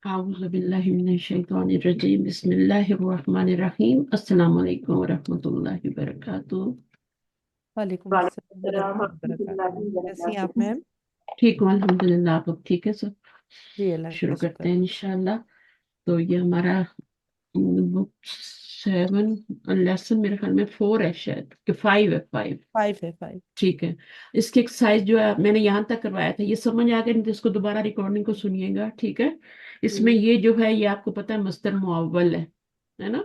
أعوذ بالله من الشيطان الرجيم بسم الله الرحمن الرحيم السلام عليكم ورحمة الله وبركاته. وعلیکم وعلیکم السلام ورحمۃ السلام اللہ ورحمۃ اللہ وبرکاتہ، کیسی ہیں آپ وبرکاتہ۔ میم؟ ٹھیک ہوں الحمدللہ، آپ لوگ ٹھیک ہے سب؟ جی اللہ کا شروع شکر کرتے ہیں انشاءاللہ. تو یہ ہمارا بک 7 لیسن میرے خیال میں 4 ہے شاید کہ 5 ہے 5. 5 ہے 5۔ ٹھیک ہے. اس کی ایکسرسائز جو ہے میں نے یہاں تک کروایا تھا، یہ سمجھ آ گیا نہیں تو اس کو دوبارہ ریکارڈنگ کو سنیے گا. ٹھیک ہے. اس میں یہ جو ہے یہ آپ کو پتا ہے مصدر معول ہے نا،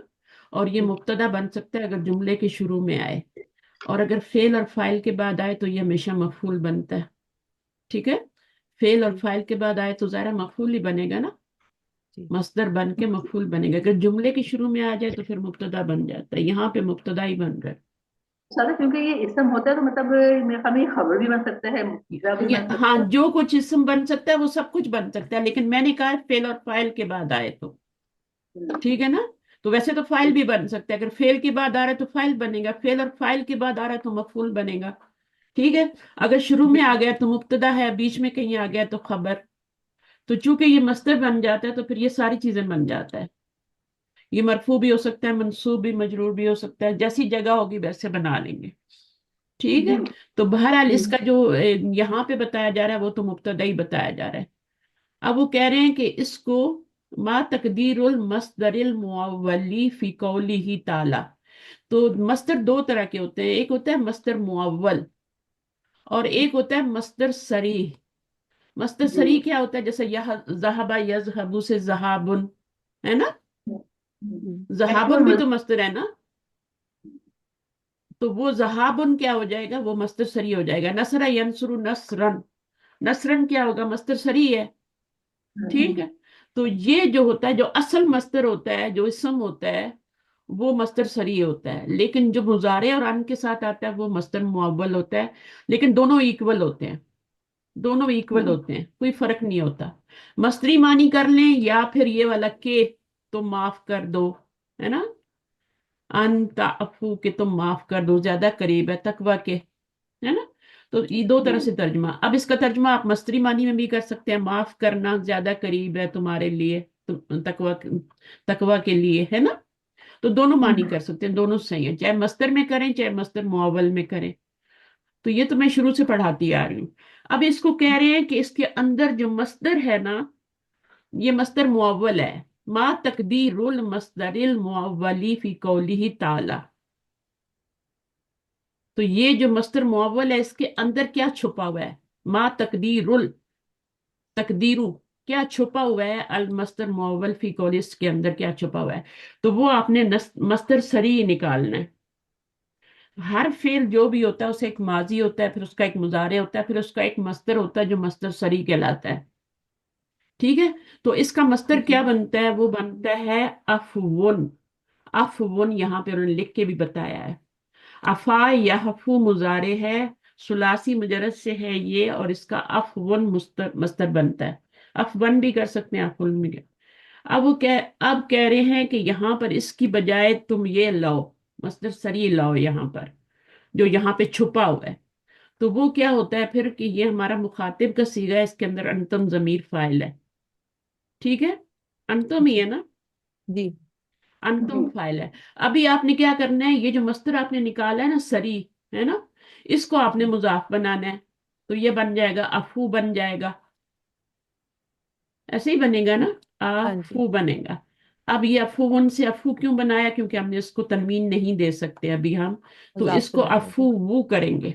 اور یہ جی مبتدا بن سکتا ہے اگر جملے کے شروع میں آئے، اور اگر فعل اور فاعل کے بعد آئے تو یہ ہمیشہ مفعول بنتا ہے. ٹھیک ہے. فعل اور جی فاعل کے بعد آئے تو ظاہر مفعول ہی بنے گا نا، جی مصدر بن کے مفعول بنے گا. اگر جملے کے شروع میں آ جائے تو پھر مبتدا بن جاتا ہے. یہاں پہ مبتدا ہی بن رہا سر کیونکہ یہ اسم ہوتا ہے تو مطلب میرے خیال میں یہ خبر بھی بن سکتا ہے، مبتدا بھی بن ہاں سکتا ہے۔ جو کچھ اسم بن سکتا ہے وہ سب کچھ بن سکتا ہے، لیکن میں نے کہا فعل اور فاعل کے بعد آئے تو ٹھیک ہے نا. تو ویسے تو فائل بھی بن سکتا ہے، اگر فعل کے بعد آ رہا ہے تو فائل بنے گا، فعل اور فائل کے بعد آ رہا ہے تو مفعول بنے گا. ٹھیک ہے. اگر شروع میں آ گیا تو مبتدا ہے، بیچ میں کہیں آ گیا تو خبر. تو چونکہ یہ مصدر بن جاتا ہے تو پھر یہ ساری چیزیں بن جاتا ہے. یہ مرفوع بھی ہو سکتا ہے، منصوب بھی، مجرور بھی ہو سکتا ہے، جیسی جگہ ہوگی ویسے بنا لیں گے. ٹھیک ہے. جی تو بہرحال اس کا جو یہاں پہ بتایا جا رہا ہے وہ تو مبتدا ہی بتایا جا رہا ہے. اب وہ کہہ رہے ہیں کہ اس کو ما تقدیر المصدر المعولی فی قولی تعالی. تو مصدر دو طرح کے ہوتے ہیں، ایک ہوتا ہے مصدر معول اور ایک ہوتا ہے مصدر صریح. مصدر جی صریح کیا ہوتا ہے؟ جیسے ذہب یذهب سے ذہابن ہے نا، ذہابن بھی ایکچوئل تو مصدر ہے نا. تو وہ ذہابن کیا ہو جائے گا؟ وہ مصدر صریح ہو جائے گا. نصر ینصر نصرن، نصرن کیا ہوگا؟ مصدر صریح ہے. ٹھیک ہے. تو یہ جو ہوتا ہے، جو اصل مصدر ہوتا ہے، جو اسم ہوتا ہے، وہ مصدر صریح ہوتا ہے. لیکن جو مضارع اور ان کے ساتھ آتا ہے وہ مصدر معول ہوتا ہے. لیکن دونوں ایکول ہوتے ہیں، دونوں ایکول ہوتے ہیں، کوئی فرق نہیں ہوتا. مصدری معنی کر لیں یا پھر یہ والا کہ تم معاف کر دو، ہے نا، انت عفو کہ تم معاف کر دو، زیادہ قریب ہے تقوی کے، ہے نا. تو یہ دو طرح سے ترجمہ. اب اس کا ترجمہ آپ مصدری معنی میں بھی کر سکتے ہیں، معاف کرنا زیادہ قریب ہے تمہارے لیے، تقوی تقوی کے لیے، ہے نا. تو دونوں معنی کر سکتے ہیں، دونوں صحیح ہیں، چاہے مصدر میں کریں چاہے مصدر معول میں کریں. تو یہ تو میں شروع سے پڑھاتی آ رہی ہوں. اب اس کو کہہ رہے ہیں کہ اس کے اندر جو مصدر ہے نا، یہ مصدر معول ہے. ما تقدیر المصدر المعولی فی قولی تعالی. تو یہ جو مصدر معول ہے اس کے اندر کیا چھپا ہوا ہے؟ ما تقدیر تقدیرو کیا چھپا ہوا ہے؟ المصدر معول فی قولی، اس کے اندر کیا چھپا ہوا ہے؟ تو وہ آپ نے مصدر صریح نکالنا ہے. ہر فعل جو بھی ہوتا ہے اسے ایک ماضی ہوتا ہے، پھر اس کا ایک مضارع ہوتا ہے، پھر اس کا ایک مصدر ہوتا ہے جو مصدر صریح کہلاتا ہے. ٹھیک ہے. تو اس کا مصدر جی کیا بنتا ہے؟ وہ بنتا ہے افون. افون یہاں پہ انہوں نے لکھ کے بھی بتایا ہے. افا یحفو مضارع ہے، ثلاثی مجرد سے ہے یہ، اور اس کا افون مصدر بنتا ہے. افون بھی کر سکتے ہیں، افون بھی. اب کہہ رہے ہیں کہ یہاں پر اس کی بجائے تم یہ لاؤ، مصدر صریح لاؤ یہاں پر، جو یہاں پہ چھپا ہوا ہے. تو وہ کیا ہوتا ہے پھر کہ یہ ہمارا مخاطب کا صیغہ ہے، اس کے اندر انتم ضمیر فاعل ہے. ٹھیک ہے. انتم ہی جی ہے نا، جی انتم فائل ہے. ابھی آپ نے کیا کرنا ہے؟ یہ جو مصدر آپ نے نکالا ہے نا سری، ہے نا، اس کو آپ نے مضاف بنانا ہے. تو یہ بن جائے گا افو، بن جائے گا، ایسے ہی بنے گا نا، ہاں جی، افو بنے گا. اب یہ افو سے افو کیوں بنایا؟ کیونکہ ہم نے اس کو تنوین نہیں دے سکتے ابھی ہم، تو مضاف اس سے کو بنائے افو گا۔ وہ کریں گے،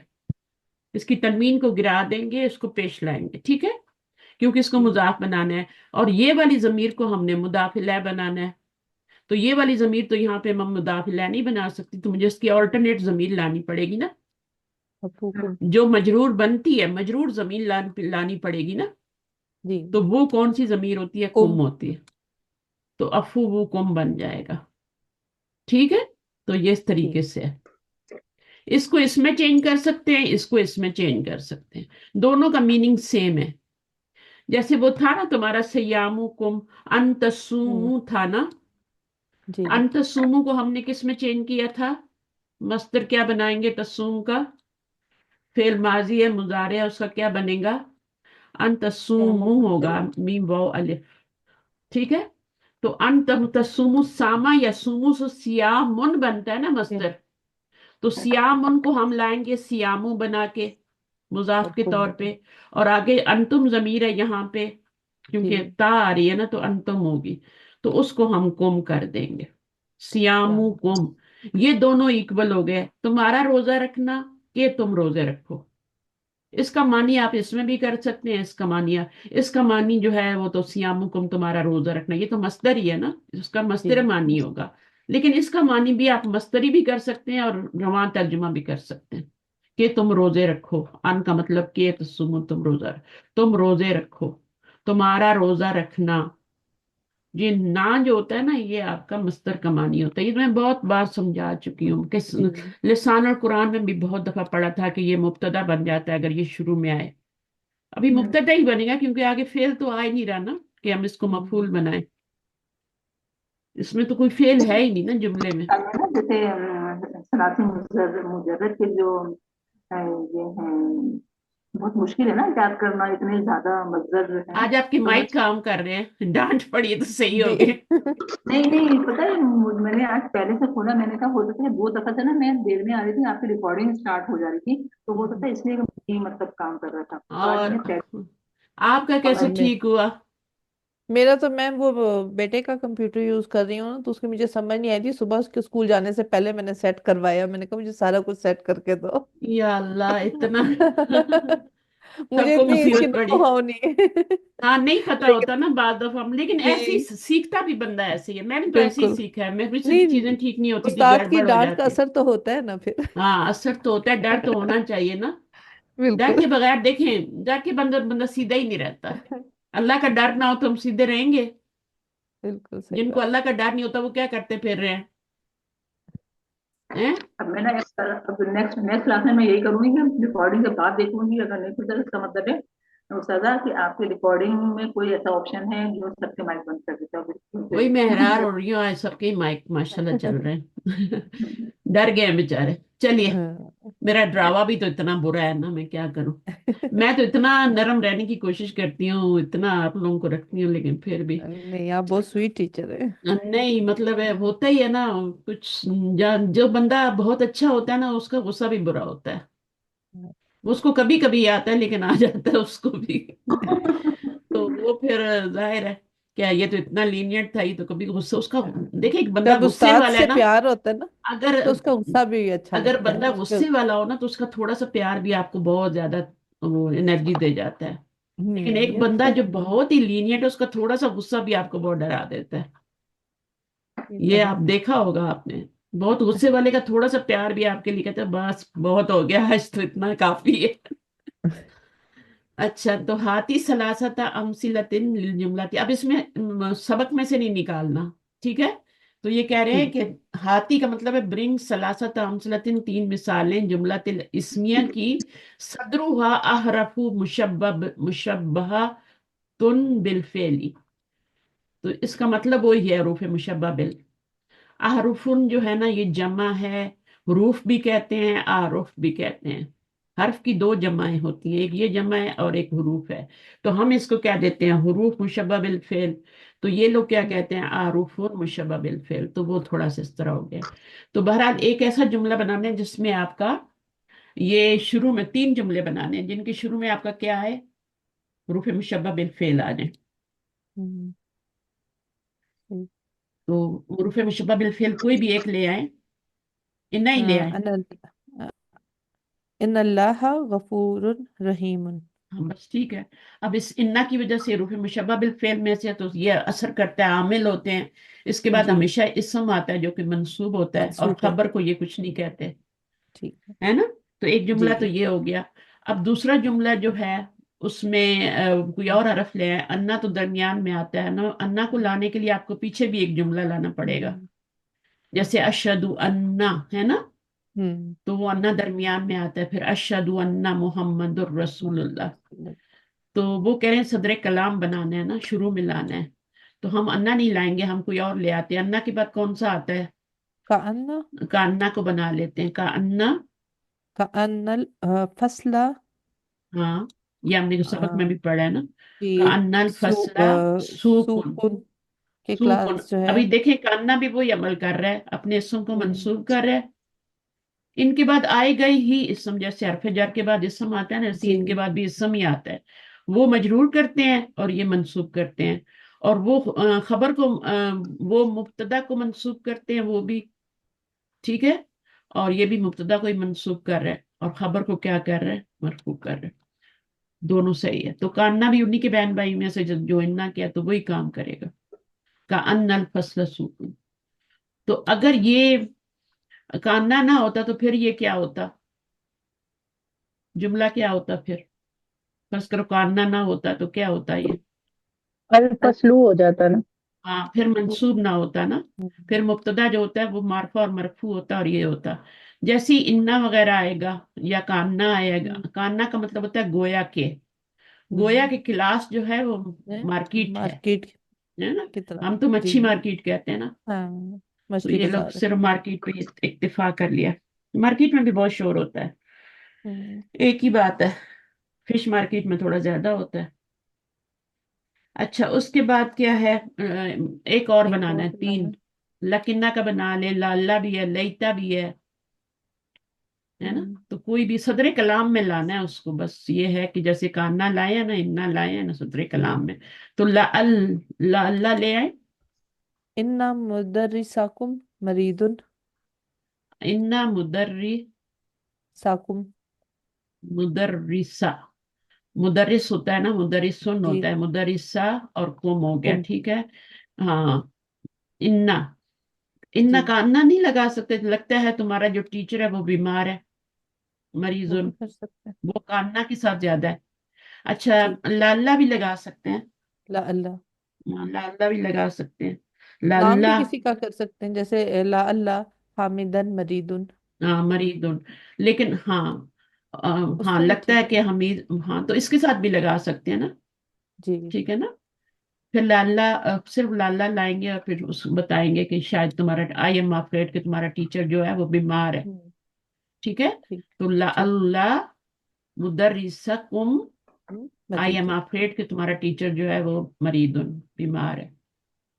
اس کی تنوین کو گرا دیں گے، اس کو پیش لائیں گے. ٹھیک ہے. کیونکہ اس کو جی مضاف بنانا ہے، اور یہ والی ضمیر کو ہم نے مضاف الیہ بنانا ہے. تو یہ والی ضمیر تو یہاں پہ میں مضاف الیہ نہیں بنا سکتی، تو مجھے اس کی آلٹرنیٹ ضمیر لانی پڑے گی نا، حقوق، جو مجرور بنتی ہے، مجرور ضمیر لانی پڑے گی نا. جی تو وہ کون سی ضمیر ہوتی ہے؟ کم، کم ہوتی ہے. تو افو وہ کم بن جائے گا. ٹھیک ہے. تو یہ اس ٹھیک، طریقے سے ہے. اس کو اس میں چینج کر سکتے ہیں، اس کو اس میں چینج کر سکتے ہیں، دونوں کا میننگ سیم ہے. جیسے وہ تھا نا تمہارا سیامو کم، انتسومو تھا نا. جی انتسومو کو ہم نے کس میں چینج کیا تھا؟ مصدر کیا بنائیں گے تسوم کا؟ فعل ماضی ہے، مضارع ہے، اس کا کیا بنے گا؟ ان سیامو تسومو کا، ہوگا، میم واو الف. ठीक है। तो अंत तसुमु सामा या सुमु से सियामुन बनता है ना ये मस्तर। तो सियामुन को हम लाएंगे सियामू बना के मुजाफ के आपको तौर पे। और आगे अंतुम जमीर है यहाँ पे, क्योंकि जी ता आ रही है ना, तो अंतुम होगी। तो उसको हम कुम कर देंगे, सियामू शाम कुम। ये दोनों इक्वल हो गए, तुम्हारा रोजा रखना कि तुम रोजे रखो। इसका मानी आप इसमें भी कर सकते हैं, इसका मानी इसका मानी जो है वो तो सियामुकुम तुम्हारा रोजा रखना, ये तो मस्दर ही है ना, इसका जी मस्दर मानी होगा। लेकिन इसका मानी भी आप मस्दरी भी कर सकते हैं और रवां तर्जुमा भी कर सकते हैं कि तुम रोजे रखो। अन का मतलब कि तसुमु, तुम रोजे रखो, तुम्हारा रोजा रखना। ये ना जो होता है ना, ये आपका मस्दर का मानी होता है। ये मैं बहुत बार समझा चुकी हूँ कि जी लिसान और कुरान में भी बहुत दफा पढ़ा था कि ये मुब्तदा बन जाता है अगर ये शुरू में आए। अभी हम्म, मुब्तदा ही बनेगा, क्योंकि आगे फेल तो आ ही नहीं रहा ना कि हम इसको हम्म, मफूल बनाएं। इसमें तो कोई फेल है ही नहीं ना जुमले में। अब है ना जैसे सलासी मुजर्रद के जो ये हैं, बहुत मुश्किल है ना याद करना, इतने ज्यादा मजदर हैं। आज आपके तो माइक काम कर रहे हैं, डांट पड़ी तो सही हो जी गए। नहीं नहीं, पता है मैंने आज पहले से खोला, मैंने कहा हो सकता है दो दफा से ना मैं देर में आ रही थी, आपकी रिकॉर्डिंग स्टार्ट हो जा रही थी, तो हो सकता है इसलिए कि मतलब काम कर रहा था, तो आज और मैंने पहले आपका कैसे अब मैं ठीक हुआ? मेरा तो मैम वो बेटे का कंप्यूटर यूज कर रही हूँ ना, तो उसकी मुझे समझ नहीं आई थी। सुबह उसके स्कूल जाने से पहले मैंने सेट करवाया, मैंने कहा मुझे सारा कुछ सेट करके दो। या अल्लाह, इतना मुझे सबको इतनी इसकी मुसीबत नो पड़ी। हाउ नहीं है। हाँ, नहीं पता होता लेकिन ना बाद दफा हम, लेकिन ऐसे ही जी सीखता भी बंदा ऐसे ही है। मैंने तो ऐसे ही बिल्कुल सीखा है, मेरे से भी नहीं, चीजें ठीक नहीं होती थी, उस्ताद की गड़बड़ हो डांट का जाती। असर तो होता है ना फिर। हाँ, असर तो होता है, डर तो होना चाहिए ना। डर बिल्कुल के बगैर देखें, डर के बंदा बंदा सीधा ही नहीं रहता है। अल्लाह का डर ना हो तो हम सीधे रहेंगे। बिल्कुल सही जिनको बात। अल्लाह का डर नहीं होता वो क्या करते फिर रहे हैं? अब मैं ना अब नेक्स्ट नेक्स्ट क्लास में मैं यही करूंगी कि रिकॉर्डिंग के बाद देखूंगी, अगर नहीं खुलता तो इसका मतलब है उस्तादा कि आपकी रिकॉर्डिंग में कोई ऐसा ऑप्शन है जो सबके माइक बंद कर देता है बिल्कुल वही मैं हैरान से। हो रही हूँ, आज सबके ही माइक माशाल्लाह चल रहे हैं। डर गए हैं बेचारे। चलिए, हाँ। मेरा ड्रावा भी तो इतना बुरा है ना, मैं क्या करूं। मैं तो इतना नरम रहने की कोशिश करती हूँ, इतना आप लोगों को रखती हूँ, लेकिन फिर भी नहीं, आप बहुत स्वीट टीचर है। नहीं, मतलब है होता ही है ना कुछ। जो बंदा बहुत अच्छा होता है ना, उसका गुस्सा भी बुरा होता है। उसको कभी कभी आता है, लेकिन आ जाता है उसको भी। तो वो फिर जाहिर है, क्या ये तो इतना लीनियंट था, ये तो कभी गुस्सा उसका। देखिए, एक बंदा जब गुस्से उस्ताद वाला है से ना, प्यार होता है ना, अगर तो उसका गुस्सा भी अच्छा अगर लगता है बंदा उसके। गुस्से वाला हो ना, तो उसका थोड़ा सा प्यार भी आपको बहुत ज्यादा वो एनर्जी दे जाता है। लेकिन एक ये तो बंदा सही जो बहुत ही लीनियंट है, उसका थोड़ा सा गुस्सा भी आपको बहुत डरा देता है। ये तो ये है। आप देखा होगा आपने। बहुत गुस्से वाले का थोड़ा सा प्यार भी आपके लिए कहता है बस बहुत हो गया, आज तो इतना काफी है। अच्छा, तो हाथी सलासता अमसिलतिन लिल जुमलाती, अब इसमें सबक में से नहीं निकालना, ठीक है। तो ये कह रहे हैं ठीक कि हाथी का मतलब है ब्रिंग सलासता अमसिलतिन, तीन मिसालें जुमलातिल इस्मिया की। सदरुहा अहरफु मुशब्बहा तुन बिलफेली। तो इसका मतलब वही है, रूफ मुशब्बा बिल। आरुफुन जो है ना, ये जमा है। रूफ भी कहते हैं, आरुफ भी कहते हैं। हर्फ की दो जमाएं होती हैं, एक ये जमा है और एक हुरूफ है। तो हम इसको क्या देते हैं, हुरूफ मुशब्बा बिल फेल। तो ये लोग क्या कहते हैं, आरुफुन मुशब्बा बिल फेल। तो वो थोड़ा सा इस तरह हो गया। तो बहरहाल एक ऐसा जुमला बनाना है जिसमें आपका ये शुरू में तीन जुमले बनाने हैं जिनके शुरू में आपका क्या है, रूफ मुशब्बा बिल फेल आ जाए। हम्म, ठीक। तो रूफ मुशब्बा बिल फेल कोई भी एक ले आए, इतना ही ले आए। अन इन अल्लाह गफूर रहीम। हाँ, बस ठीक है। अब इस इन्ना की वजह से रूफ मुशब्बा बिल फेल में से तो ये असर करता है, आमिल होते हैं। इसके बाद जी हमेशा इस्म आता है जो कि मंसूब होता है, और मंसूब खबर होता को ये कुछ नहीं कहते, ठीक है। है ना। तो एक जुमला तो जी ये हो गया। अब दूसरा जुमला जो है, उसमें कोई और हरफ ले आए। अन्ना तो दरमियान में आता है ना, अन्ना को लाने के लिए आपको पीछे भी एक जुमला लाना पड़ेगा। हम्म जैसे अशहदु अन्ना है ना, हम्म, तो वो अन्ना दरमियान में आता है। फिर अशहदु अन्ना मुहम्मदुर रसूलुल्लाह। तो वो कह रहे हैं सदर कलाम बनाना है ना, शुरू में लाना है। तो हम अन्ना नहीं लाएंगे, हम कोई और ले आते हैं। अन्ना के बाद कौन सा आता है, का अन्ना का अन्ना को बना लेते हैं, का अन्ना। का अन्नल फसला हाँ, ये हमने जो सबक में भी पढ़ा है ना, का जी अन्नल फसला सूकुन। सुकुन कि सूप क्लास जो है। अभी देखें कान्ना भी वही अमल कर रहा है, अपने इसम को हम्म मंसूब कर रहा है। इनके बाद आएगा ही इसम, जैसे हरफ जर के बाद इसम आता है ना, ऐसे जी। इनके बाद भी इसम ही आता है। वो मजरूर करते हैं और ये मंसूब करते हैं। और वो खबर को वो मुब्तदा को मंसूब करते हैं वो भी, ठीक है। और ये भी मुब्तदा को ही मंसूब कर रहा है और खबर को क्या कर रहा है, मरफू कर रहा है। दोनों सही है। तो कान्ना भी उन्हीं के बहन भाई में से जो इन्ना किया तो वही काम करेगा। का अन्नल फसल सूकुन। तो अगर ये कान्ना ना होता तो फिर ये क्या होता, जुमला क्या होता फिर? फर्ज करो कान्ना ना होता तो क्या होता ये? अल फसलू हो जाता ना। हाँ, फिर मंसूब ना होता ना। हम्म, फिर मुब्तदा जो होता है वो मारफा और मरफू होता और ये होता। जैसे ही इन्ना वगैरह आएगा या कान्ना आएगा, हम्म, कान्ना का मतलब होता है गोया के। गोया हम्म, की क्लास जो है वो है मार्केट मार्केट है ना। की तरह। हम तो जी मच्छी जी। मार्केट कहते हैं ना। हाँ, तो मछली ये लोग बाजार। सिर्फ मार्केट पे इत्तेफा कर लिया। मार्केट में भी बहुत शोर होता है, हम्म एक ही बात है। फिश मार्केट में थोड़ा ज्यादा होता है। अच्छा, उसके बाद क्या है, एक और एक बनाना और है, बनाना। 3। लकिन्ना का बना ले, लाला भी है, लईता भी है ना। हम्म तो कोई भी सदरे कलाम में लाना है उसको, बस ये है कि जैसे कान्ना लाए हैं ना, इन्ना लाए हैं ना सदरे कलाम में। तो ला अल्लाह ले आए। इन्ना मुदर्रिसाकुम मरीदुन। इन्ना मुदर्री साकुम। मुदर्रिसा। मुदर्रिस होता है ना, मुदर्रिसुन जी। होता है, मुदर्रिसा और कुम हो गया, कुम। ठीक है। हाँ, इन्ना। इन्ना जी। कान्ना नहीं लगा सकते, लगता है तुम्हारा जो टीचर है वो बीमार है, वो भी मरीजुन। कर सकते हैं। वो कान्ना के साथ ज्यादा है। अच्छा, ठीक। लाला भी लगा सकते हैं। ला अल्लाह। हाँ, लाला भी लगा सकते हैं। नाम भी लाला। किसी का कर सकते हैं, जैसे ला अल्लाह हामिदन मरीदुन। हाँ, मरीदुन। लेकिन हाँ, हाँ उसका भी लगता है ठीक है। कि हमीद, हाँ तो इसके साथ भी लगा सकते हैं ना। जी। ठीक है ना। फिर लाला, सिर्फ लाला लाएंगे और फिर उस बताएंगे कि शायद तुम्हारा, आई एम अफ्रेड कि तुम्हारा टीचर जो है वो बीमार है। हम्म, ठीक है। ठीक। तो ला ठीक। अल्लाह मुदर्रिसकुम, आई एम मरीदुन। अफ्रेड कि तुम्हारा टीचर जो है वो मरीदुन, बीमार है।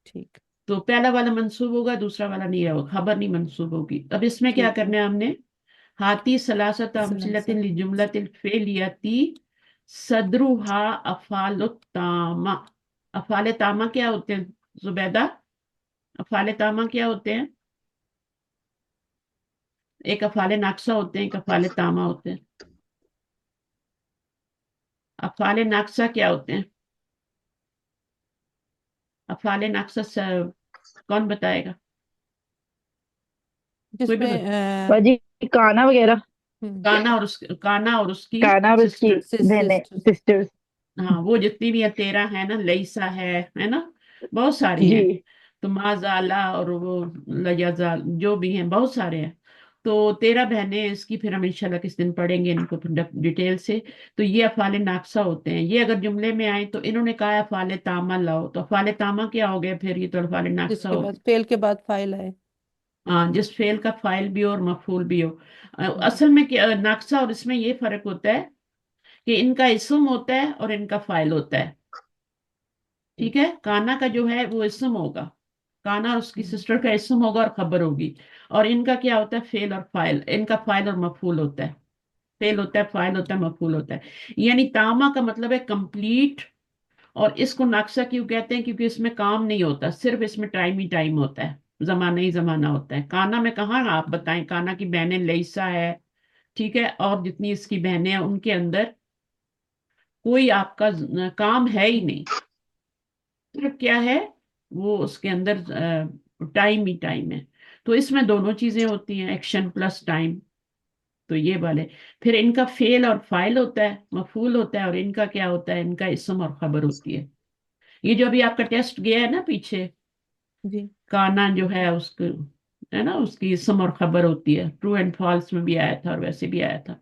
ठीक। तो पहला वाला मंसूब होगा, दूसरा वाला नहीं होगा, खबर नहीं मंसूब होगी। अब इसमें क्या ठीक है। करना है हमने? हाथी सलासत सलासा। अमसिलतिन लिजुमलतिल फेलियती सदरुहा अफालुत्तामा। अफाले तामा क्या होते हैं जुबैदा? अफाले तामा क्या होते हैं? एक अफाले नाक्सा होते हैं, एक अफाले तामा होते हैं। अफाले नाक्सा क्या होते हैं? अफाले नाक्सा कौन बताएगा? कोई भी जिसमें बाजी काना वगैरह। काना और उसकी काना और उसकी सिस्टर। बहनें सिस्टर्स। सिस्टर्स। हाँ, वो जितनी भी है 13 है ना, लईसा है ना, बहुत सारी जी। हैं। जी। तो माजाला और वो लजाजा जो भी हैं बहुत सारे हैं। तो 13 बहनें हैं इसकी, फिर हम इंशाल्लाह किस दिन पढ़ेंगे इनको डिटेल से। तो ये अफाले नाक्सा होते हैं। ये अगर जुमले में आए तो इन्होंने कहा अफाले तामा लाओ, तो अफाले तामा क्या हो गया फिर? ये तो अफाले नाक्सा जिसके हो बाद गए। फेल के बाद फाइल आए। हाँ, जिस फेल का फाइल भी हो और मफूल भी हो। हम्म असल में क्या नाक्सा और इसमें ये फर्क होता है कि इनका इसम होता है और इनका फाइल होता है। जी। ठीक है। काना का जो है वो इसम होगा, काना और उसकी हम्म सिस्टर का इसम होगा और खबर होगी। और इनका क्या होता है? फेल और फाइल। इनका फाइल और मफूल होता है। फेल होता है, फाइल होता है, मफूल होता है। यानी तामा का मतलब है कंप्लीट। और इसको नक्शा क्यों कहते हैं? क्योंकि इसमें काम नहीं होता, सिर्फ इसमें टाइम ही टाइम होता है, जमाना ही जमाना होता है। काना में कहाँ आप बताएं, काना की बहनें लईसा है, ठीक है, और जितनी इसकी बहनें हैं उनके अंदर कोई आपका काम है ही नहीं। सिर्फ क्या है, वो उसके अंदर टाइम ही टाइम है। तो इसमें दोनों चीजें होती हैं, एक्शन प्लस टाइम। तो ये वाले, फिर इनका फेल और फाइल होता है, मफूल होता है। और इनका क्या होता है? इनका इसम और खबर होती है। ये जो अभी आपका टेस्ट गया है ना पीछे, जी। काना जो है उसको, है ना, उसकी इसम और खबर होती है। ट्रू एंड फॉल्स में भी आया था और वैसे भी आया था।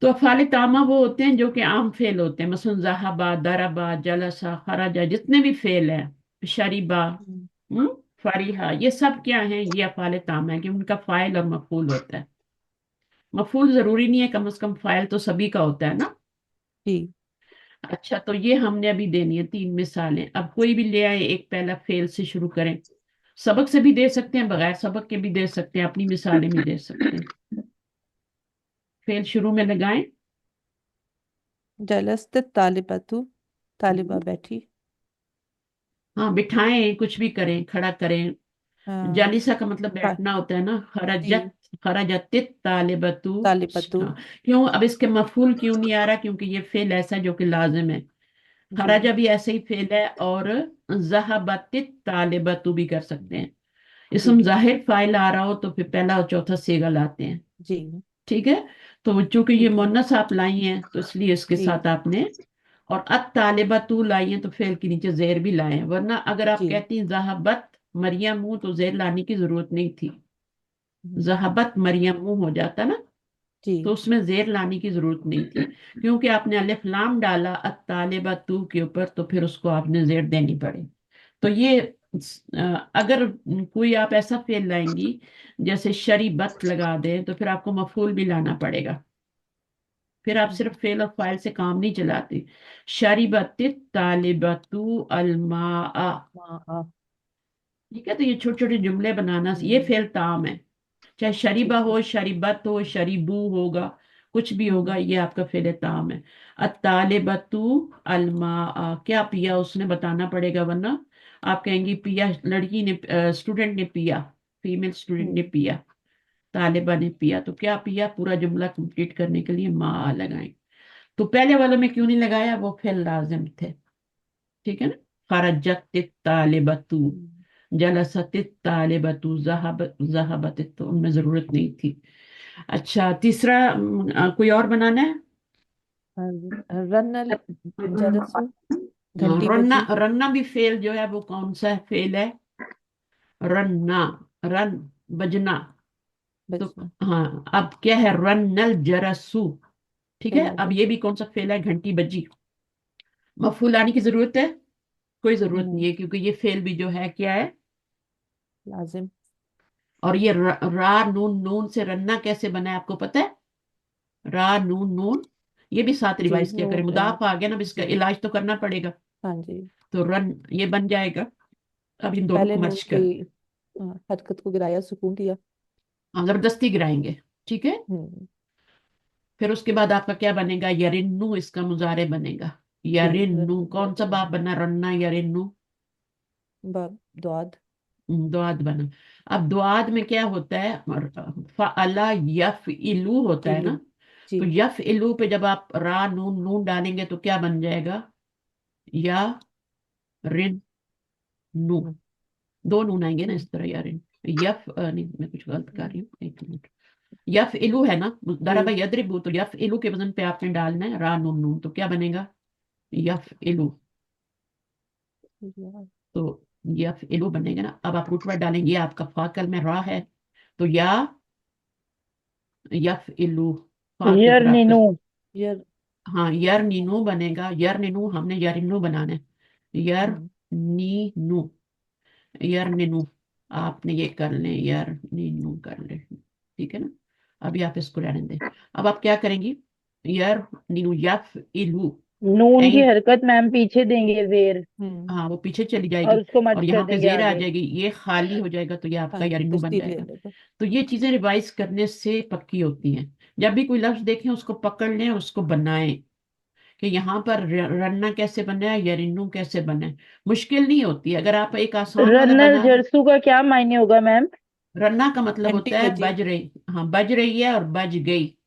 तो अफ़ाल तामा वो होते हैं जो कि आम फेल होते हैं, मसलन ज़हाबा, दरबा, जलसा, खराजा, जितने भी फेल हैं, शरीबा, हम्म, हम्म, फरीहा, ये सब क्या है? ये अफ़ाल तामा है कि उनका फाइल और मफूल होता है। मफूल जरूरी नहीं है, कम से कम फाइल तो सभी का होता है ना। जी। अच्छा, तो ये हमने अभी देनी है 3 मिसालें। अब कोई भी ले आए, एक पहला फेल से शुरू करें। सबक से भी दे सकते हैं, बगैर सबक के भी दे सकते हैं, अपनी मिसालें भी दे सकते हैं। फेल शुरू में लगाएं। जलस्त तालिबतु, तालिबा बैठी। हाँ, बिठाएं, कुछ भी करें, खड़ा करें। हाँ। जालिसा का मतलब ता- बैठना होता है ना। जी। खरजत, खरजत तालिबतु। तालिबतु। हाँ, क्यों अब इसके मफूल क्यों नहीं आ रहा? क्योंकि ये फेल ऐसा है जो कि लाजिम है। जी। खराजा भी ऐसे ही फेल है, और जहाबत तालिबतु भी कर सकते हैं। ठीक इसम है। जाहिर फाइल आ रहा हो तो फिर पहला और चौथा सीगा लाते हैं। जी। ठीक है। तो चूंकि ये ठीक है। मुन्नस आप लाई हैं, तो इसलिए इसके जी। साथ आपने, और अत तालिबा तू लाई है तो फेल के नीचे जेर भी लाए हैं। वरना अगर आप जी। कहती जहाबत मरियम तो जेर लाने की जरूरत नहीं थी। हम्म, जहाबत मरियम हो जाता ना, तो जी। उसमें जेर लाने की जरूरत नहीं थी। क्योंकि आपने अलिफ लाम डाला अत तालिबा तू के ऊपर, तो फिर उसको आपने जेर देनी पड़ी। तो ये अगर कोई आप ऐसा फेल लाएंगी जैसे शरीबत लगा दे, तो फिर आपको मफूल भी लाना पड़ेगा। फिर आप सिर्फ फेल और फाइल से काम नहीं चलाते। शरीबत तालिबतु अलमा। हाँ। ठीक है, तो ये छोटे छोटे जुमले बनाना, ये हम्म, फेल ताम है। चाहे शरीबा ठीक है। हो, शरीबत हो, शरीबू होगा, कुछ भी होगा, हम्म, ये आपका फेल ताम है। अतालिबतु अलमा, क्या पिया उसने बताना पड़ेगा, वरना आप कहेंगी पिया लड़की ने, स्टूडेंट ने पिया, फीमेल स्टूडेंट ने हम्म, पिया, तालिबा ने पिया। तो क्या पिया, पूरा जुमला कंप्लीट करने के लिए मा लगाएं। तो पहले वालों में क्यों नहीं लगाया? वो फेल लाजिम थे। ठीक है ना। खरजत तालिबतु, हम्म। जलसत तालिबतु, ज़हबत, तो उनमें जरूरत नहीं थी। अच्छा, तीसरा कोई और बनाना है? रन्नल जरसु, हाँ, घंटी रन्ना, बजी। रन्ना भी फेल जो है वो कौन सा फेल है? रन्ना, रन, बजना। तो बजना। हाँ, अब क्या है? रन्नल जरसु। ठीक है, अब जरसु। ये भी कौन सा फेल है? घंटी बजी। मफूल आने की जरूरत है? कोई जरूरत नहीं हम्म, है, क्योंकि ये फेल भी जो है क्या है? लाजिम। और ये रा नून, नून से रन्ना कैसे बना है आपको पता है? रा नून नून, ये भी साथ जी। रिवाइज किया करें। मुदाफ आ गया ना, अब इसका जी। इलाज तो करना पड़ेगा। हाँ जी। तो रन ये बन जाएगा। अब इन दोनों पहले को नून मर्ज की कर, हरकत को गिराया, सुकून दिया। जबरदस्ती गिराएंगे। ठीक है। हम्म। फिर उसके बाद आपका क्या बनेगा? यरिन्नू, इसका मुजारे बनेगा। जी। यरिन्नू, कौन सा बाप बना? रन्ना, यरिन्नू। बाब द्वाद। दुआद बना। अब दुआद में क्या होता है? फअला यफ इलू होता है इलू। ना। जी। तो यफ इलू पे जब आप रा नून नून डालेंगे तो क्या बन जाएगा? या रिन नू। हम्म, दो नून आएंगे ना हम्म, इस तरह यार। यफ नहीं, मैं कुछ गलत कर रही हूँ, एक मिनट। यफ इलू है ना, जी। दरबा यदरिबू, तो यफ इलू के वजन पे आपने डालना है रा नून नून, तो क्या बनेगा? यफ इलू। यार। तो यफ इलू बनेगा ना। अब आप रूट वर्ड डालेंगे, ये आपका फाकल में रा है, तो या यफ इलू, फा के ऊपर आपका, यरनिनु। यार। हाँ, यर नीनू बनेगा। यर नीनू, हमने यरिन्नू बनाना है। यर हम्म, नीनू, यार नीनू, आपने ये कर लें, यार नीनू कर लें। ठीक है ना। अभी आप इसको रहने दें। अब आप क्या करेंगी? यार नीनू, यफ इलू, नून की एन, हरकत मैम पीछे देंगे जेर, हम्म। हाँ वो पीछे चली और जाएगी, उसको और मर्ज कर यहाँ पे देंगे जेर आ आगे। जाएगी, ये खाली हो जाएगा, तो ये हाँ आपका जी, यारिन्नू बन तश्दीद ले जाएगा। लेगा। तो ये चीजें रिवाइज करने से पक्की होती हैं। जब भी कोई लफ्ज देखें, उसको पकड़ लें, उसको बनाएं कि यहाँ पर रन्ना कैसे बना है, यरिन्नू कैसे बना है। मुश्किल नहीं होती। अगर आप एक आसान वाला रनल बना दे। जरसू का क्या मायने होगा मैम? रन्ना का मतलब घंटी होता है बजी। बज रही। हाँ, बज रही है और बज गई,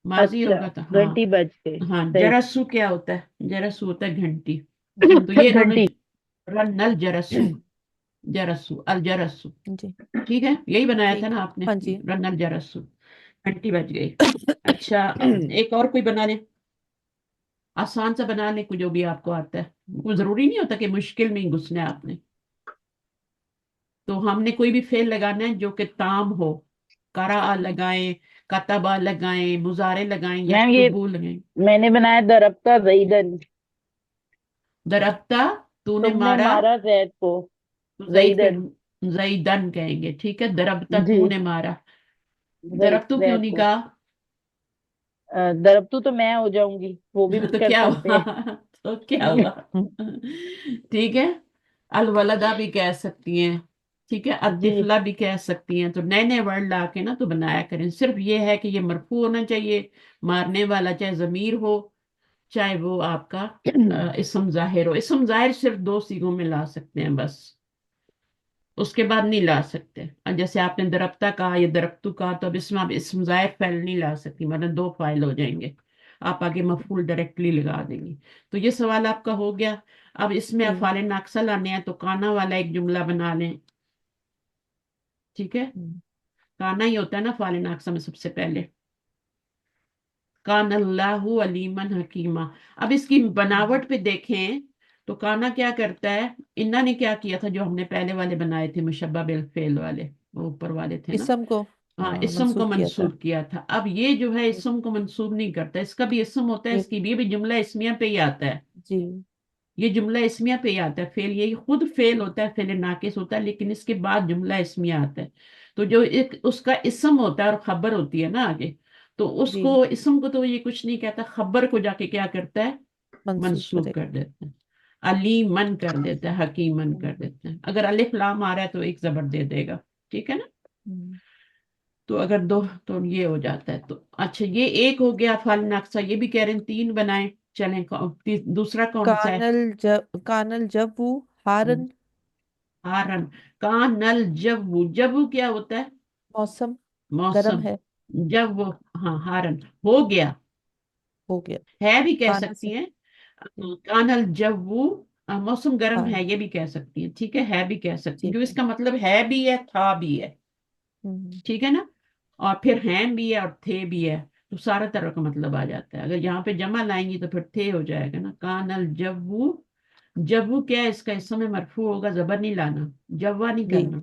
माजी अच्छा, होगा तो हाँ। घंटी बज गई, हाँ, सही। जरसू क्या होता है? जरसू होता है घंटी। तो जी। ये इन्होंने घंटी। रन्नल जरसू, जरसू अल जरसू। जी। ठीक है, यही बनाया था ठीक। ना आपने, हाँ जी। रन्नल जरसू, घंटी बज गई। अच्छा, एक और कोई बना ले, आसान सा बना ले, कोई जो भी आपको आता है। वो जरूरी नहीं होता कि मुश्किल में ही घुसना है आपने। तो हमने कोई भी फेल लगाना है जो कि ताम हो। करा लगाएं, कतबा लगाएं, मुजारे लगाएं, मैम ये यकतुबू लगाएं। मैंने बनाया दरफ्ता जईदन। दरफ्ता, तूने तुमने मारा, मारा जैद को। तो जईद पे जईदन। जईदन कहेंगे। ठीक है, दरफ्ता जी। तूने मारा। जईद दरफ्तू क्यों जैद नहीं को। कहा? दरप्तू तो मैं हो जाऊंगी, वो भी तो कर क्या सकते हुआ? हैं। तो क्या हुआ? ठीक है, अलवलदा भी कह सकती हैं, ठीक है, जी। अतिफला भी कह सकती हैं। तो नए नए वर्ड ला के ना तो बनाया करें। सिर्फ ये है कि ये मरफू होना चाहिए, मारने वाला चाहे जमीर हो, चाहे वो आपका इस्म जाहिर हो। इस्म जाहिर सिर्फ दो सीगों में ला सकते हैं बस, उसके बाद नहीं ला सकते। और जैसे आपने दरफ्ता कहा या दरफ्तू कहा, तो अब इसमें आप इस्म जाहिर फेल नहीं ला सकती, वरना दो फाइल हो जाएंगे, आप आगे मफूल डायरेक्टली लगा देंगी। तो ये सवाल आपका हो गया। अब इसमें जी। अफ़ाल नाक़िसा लाने हैं, तो काना वाला एक जुमला बना लें, ठीक है। हम्म, काना ही होता है ना अफ़ाल नाक़िसा में सबसे पहले, कान अल्लाहु अलीमन हकीमा। अब इसकी बनावट पे देखें तो काना क्या करता है, इन्ना ने क्या किया था जो हमने पहले वाले बनाए थे मुशब्बा बिल फेल वाले, वो ऊपर वाले थे ना। इसम को हाँ, इसम को मंसूब किया था। मंसूब किया था। अब ये जो है इसम को मंसूब नहीं करता, इसका भी इसम होता है, ये इसकी भी जुमला इसमिया पे ही आता है। जी। ये जुमला इसमिया पे ही आता है, फेल यही खुद फेल होता है, फेल नाकिस होता है, लेकिन इसके बाद जुमला इसमिया आता है। तो जो एक उसका इसम होता है और खबर होती है ना आगे, तो जी, उसको इसम को तो ये कुछ नहीं कहता, खबर को जाके क्या करता है, मंसूब मंसूब करेगा। कर देता है। अलीमन कर देता है, हकीमन हम्म, कर देता है। अगर अलिफ लाम आ रहा है तो एक जबर दे देगा, ठीक है ना। हम्म। तो अगर दो तो ये हो जाता है। तो अच्छा, ये एक हो गया फाल नक्शा, ये भी कह रहे हैं तीन बनाए। चलें, दूसरा कौन सा है? कानल जब वो हम्म, हारन। हारन। कानल जब, जब क्या होता है? मौसम गर्म मौसम। है। जब वो, हाँ हारन हो गया। हो गया। है भी कह खाना सकती से। हैं, जी। कानल जब वो, मौसम गर्म हाँ है, ये भी कह सकती हैं, ठीक है भी कह सकती हैं, ठीक क्योंकि है। इसका मतलब है भी है, था भी है, हम्म, ठीक है ना। और फिर हैं भी है और थे भी है, तो सारा तरह का मतलब आ जाता है। अगर यहाँ पे जमा लाएंगी तो फिर थे हो जाएगा ना। कानल जब्बू, जब्बू क्या है, इसका इस समय मरफू होगा, जबर नहीं लाना, जब्वा नहीं जी करना।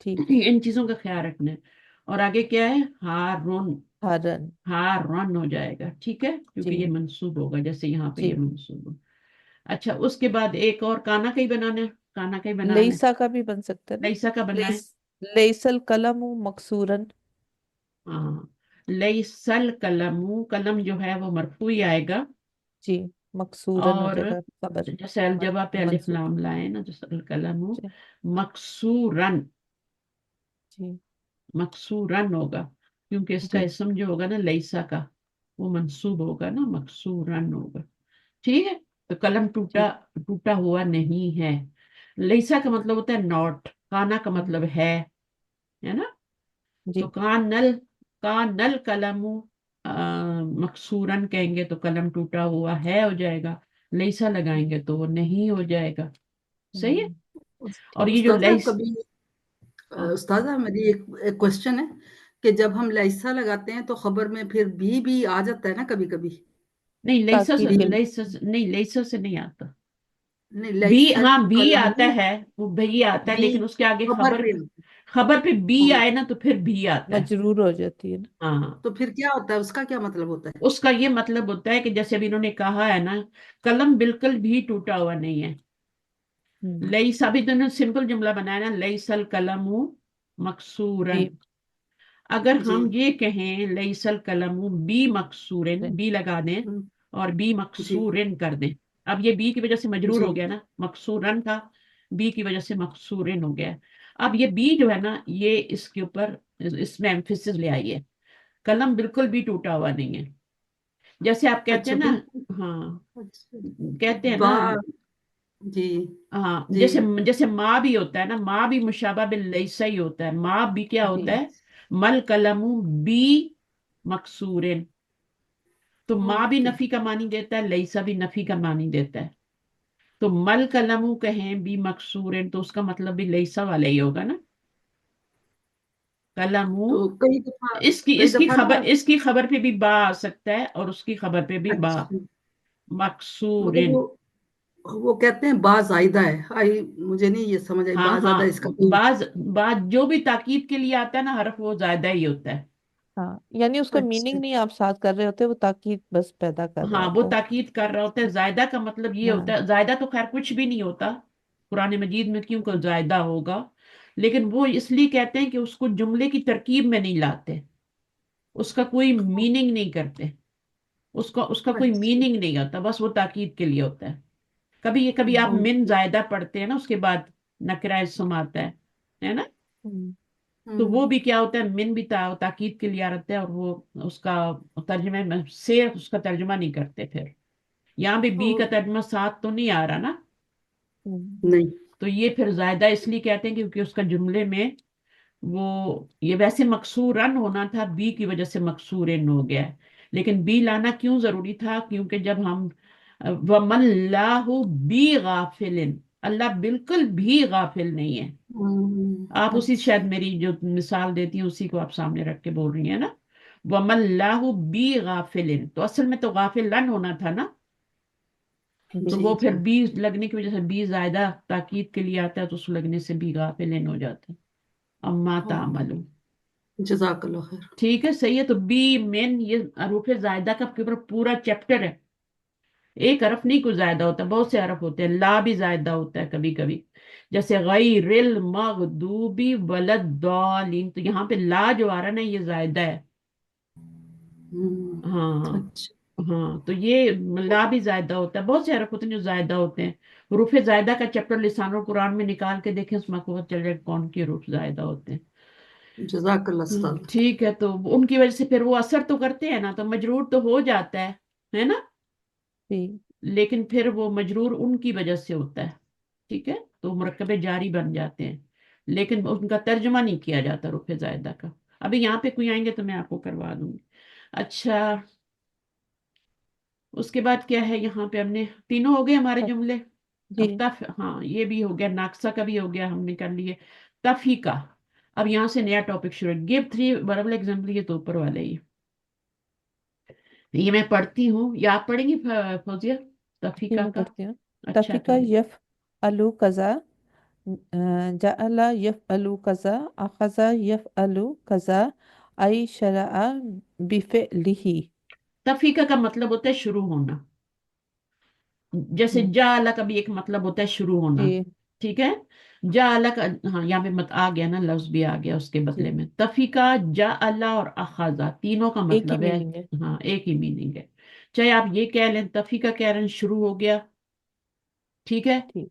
ठीक है। इन चीजों का ख्याल रखना है। और आगे क्या है, हारून, हारन। हारन हो जाएगा, ठीक है, क्योंकि ये जी मंसूब होगा, जैसे यहाँ पे ये जी। मंसूब हो। अच्छा, उसके बाद एक और काना का ही बनाना है, काना का ही बनाना है। लेइसा का भी बन सकता है ना। लईसा का बनाए। लेइस लेइसल कलम मकसूरन। हाँ, लईसल कलमू, कलम जो है वो मरफू ही आएगा। जी। मकसूरन हो और जाएगा खबर। जैसे अलजबा पे अलिफ मंसूब। लाम लाए ना, जैसे अल कलमू जी मकसूरन, जी मकसूरन होगा, क्योंकि इसका जी इसम जो होगा ना लईसा का, वो मंसूब होगा ना, मकसूरन होगा, ठीक है। तो कलम टूटा, जी। टूटा हुआ नहीं है। लईसा का मतलब होता है नॉट, काना का हम्म, मतलब है ना। तो जी कानल, कानल कलमू, मकसूरन कहेंगे तो कलम टूटा हुआ है हो जाएगा, लईसा लगाएंगे तो वो नहीं हो जाएगा, सही है। हम्म, और ठीक ये जो है। उस्तादा लईस, कभी हाँ, उस्तादा मेरी एक क्वेश्चन है कि जब हम लाइसा लगाते हैं तो खबर में फिर भी आ जाता है ना कभी कभी। नहीं लईसा से, ताकीद के लिए। लईसा से नहीं, लईसा से नहीं आता। नहीं, बी, लाइसल हाँ बी आता कलमू है, वो भी आता है, भी लेकिन उसके आगे खबर खबर, पे खबर पे बी हो- आए ना तो फिर भी आता है। मजरूर हो जाती है ना। हाँ, तो फिर क्या होता है, उसका क्या मतलब होता है? उसका ये मतलब होता है कि जैसे अभी इन्होंने कहा है ना, कलम बिल्कुल भी टूटा हुआ नहीं है। हम्म, लई अभी तो इन्होंने सिंपल जुमला बनाया ना, लईसल कलमू मकसूरन। जी अगर जी। हम ये कहें लईसल कलमू बी मकसूरन, जी बी लगा दें हम्म, और बी जी मकसूरन कर दें। अब ये बी की वजह से मजरूर जी। हो गया ना, मकसूरन था, बी की वजह से मकसूरन हो गया। अब ये बी जो है ना, ये इसके ऊपर, इसमें एम्फिसिस ले आई है, कलम बिल्कुल भी टूटा हुआ नहीं है। जैसे आप कहते अच्छा, हैं ना, बिल्कुल। हाँ, अच्छा, कहते हैं बा ना, जी हाँ, जी जैसे जैसे माँ भी होता है ना, माँ भी मुशाबा बिल लैसा ही होता है, माँ भी क्या होता जी है, मल कलमू बी मकसूरन। तो माँ भी ओके। नफी का मानी देता है, लैसा भी नफी का मानी देता है। तो मल कलमू कहें बी मकसूरन, तो उसका मतलब भी लैसा वाला ही होगा ना, कलमू। तो इसकी कई इसकी दफा ना। खबर, इसकी खबर पे भी बा आ सकता है और उसकी खबर पे भी बा, अच्छा, मतलब मकसूरन। वो कहते हैं बा जायदा है, आई मुझे नहीं ये समझ आई, हाँ बा ज्यादा हाँ, इसका कोई। बाज, बाज जो भी ताकीद के लिए आता है ना हर्फ, वो ज्यादा ही होता है। हाँ, यानी उसका अच्छा। मीनिंग नहीं आप साथ कर रहे होते, वो ताकीद बस पैदा कर रहा हाँ, वो होता है। ताकीद कर रहा होता है। जायदा का मतलब ये होता हाँ है, जायदा तो खैर कुछ भी नहीं होता, कुरान मजीद में क्यों को जायदा होगा, लेकिन वो इसलिए कहते हैं कि उसको जुमले की तरकीब में नहीं लाते, उसका कोई मीनिंग नहीं करते। اس کا کوئی اچھا میننگ نہیں ہوتا، بس وہ تاکید کے لیے ہوتا ہے. کبھی آپ من اوکے. زائدہ پڑھتے ہیں نا، اس کے بعد نکرہ اسم آتا ہے نا، ہوں. تو وہ بھی کیا ہوتا ہے، من بھی تاکید کے لیے آتا ہے، اور وہ اس کا ترجمے میں سے اس کا ترجمہ نہیں کرتے پھر. یہاں بھی بی کا ترجمہ ساتھ تو نہیں آ رہا نا، نہیں. تو یہ پھر زائدہ اس لیے کہتے ہیں کیونکہ اس کا جملے میں وہ، یہ ویسے مکسورن ہونا تھا، بی کی وجہ سے مکسورن ہو گیا ہے. لیکن بی لانا کیوں ضروری تھا؟ کیونکہ جب ہم وَمَا اللَّهُ بِغَافِلٍ، اللہ بالکل بھی غافل نہیں ہے. آپ اسی شاید میری جو مثال دیتی ہیں اسی کو آپ سامنے رکھ کے بول رہی ہیں نا، وَمَا اللَّهُ بِغَافِلٍ، تو اصل میں تو غافلن ہونا تھا نا، تو جی. وہ پھر بی لگنے کی وجہ سے بی زائدہ تاکید کے لیے آتا ہے، تو اس لگنے سے بھی غافلن ہو جاتا ہے. اما تعملون. جزاک اللہ خیر. ٹھیک ہے، صحیح ہے. تو بی مین یہ حروف زائدہ کا پورا چیپٹر ہے. ایک حرف نہیں کوئی زائدہ ہوتا، بہت سے حرف ہوتے ہیں. لا بھی زائدہ ہوتا ہے کبھی کبھی، جیسے غیر المغضوبی ولدالین، تو یہاں پہ لا جو آ رہا ہے نا یہ زائدہ ہے. ہاں اچھا. ہاں، تو یہ لا بھی زائدہ ہوتا ہے. بہت سے حرف ہوتے ہیں جو زائدہ ہوتے ہیں. حروف زائدہ کا چیپٹر لسان القرآن میں نکال کے دیکھیں، اس میں آپ کو پتہ چل جائے کون کے حروف زائدہ ہوتے ہیں. جزاک اللہ استاد. ٹھیک ہے، تو ان کی وجہ سے پھر وہ اثر تو کرتے ہیں نا، تو مجرور تو ہو جاتا ہے نا، جی. لیکن پھر وہ مجرور ان کی وجہ سے ہوتا ہے. ٹھیک ہے، تو مرکب جاری بن جاتے ہیں، لیکن ان کا ترجمہ نہیں کیا جاتا رفع زائدہ کا. ابھی یہاں پہ کوئی آئیں گے تو میں آپ کو کروا دوں گی. اچھا، اس کے بعد کیا ہے، یہاں پہ ہم نے تینوں ہو گئے ہمارے جملے. جی. اب ہاں یہ بھی ہو گیا، ناقصہ کا بھی ہو گیا، ہم نے کر لیے. تفیقہ. اب یہاں سے نیا ٹاپک شروع. گیو 3 وربل ایگزامپل، یہ تو اوپر والے ہی. یہ میں پڑھتی ہوں، یا آپ پڑھیں گی فوزیہ جی تفیقہ میں کا؟ پڑھتی ہوں. اچھا تفیقہ کریں. یفعلو کذا، جعل یفعلو کذا، اخذ یفعلو کذا، ای شرع بفعلہ. تفیقہ کا مطلب ہوتا ہے شروع ہونا. جیسے ہم، جعل کا بھی ایک مطلب ہوتا ہے شروع ہونا. جی. ٹھیک ہے، جعل کا، ہاں یہاں پہ مت آ گیا نا، لفظ بھی آ گیا اس کے جی. بدلے میں. تفیقہ جعل اور اخذا تینوں کا ایک ہی مطلب ہے. میننگ ہے. ہاں ایک ہی میننگ ہے. چاہے آپ یہ کہہ لیں تفیقہ کہہ رہے ہیں شروع ہو گیا. ٹھیک ہے، ٹھیک.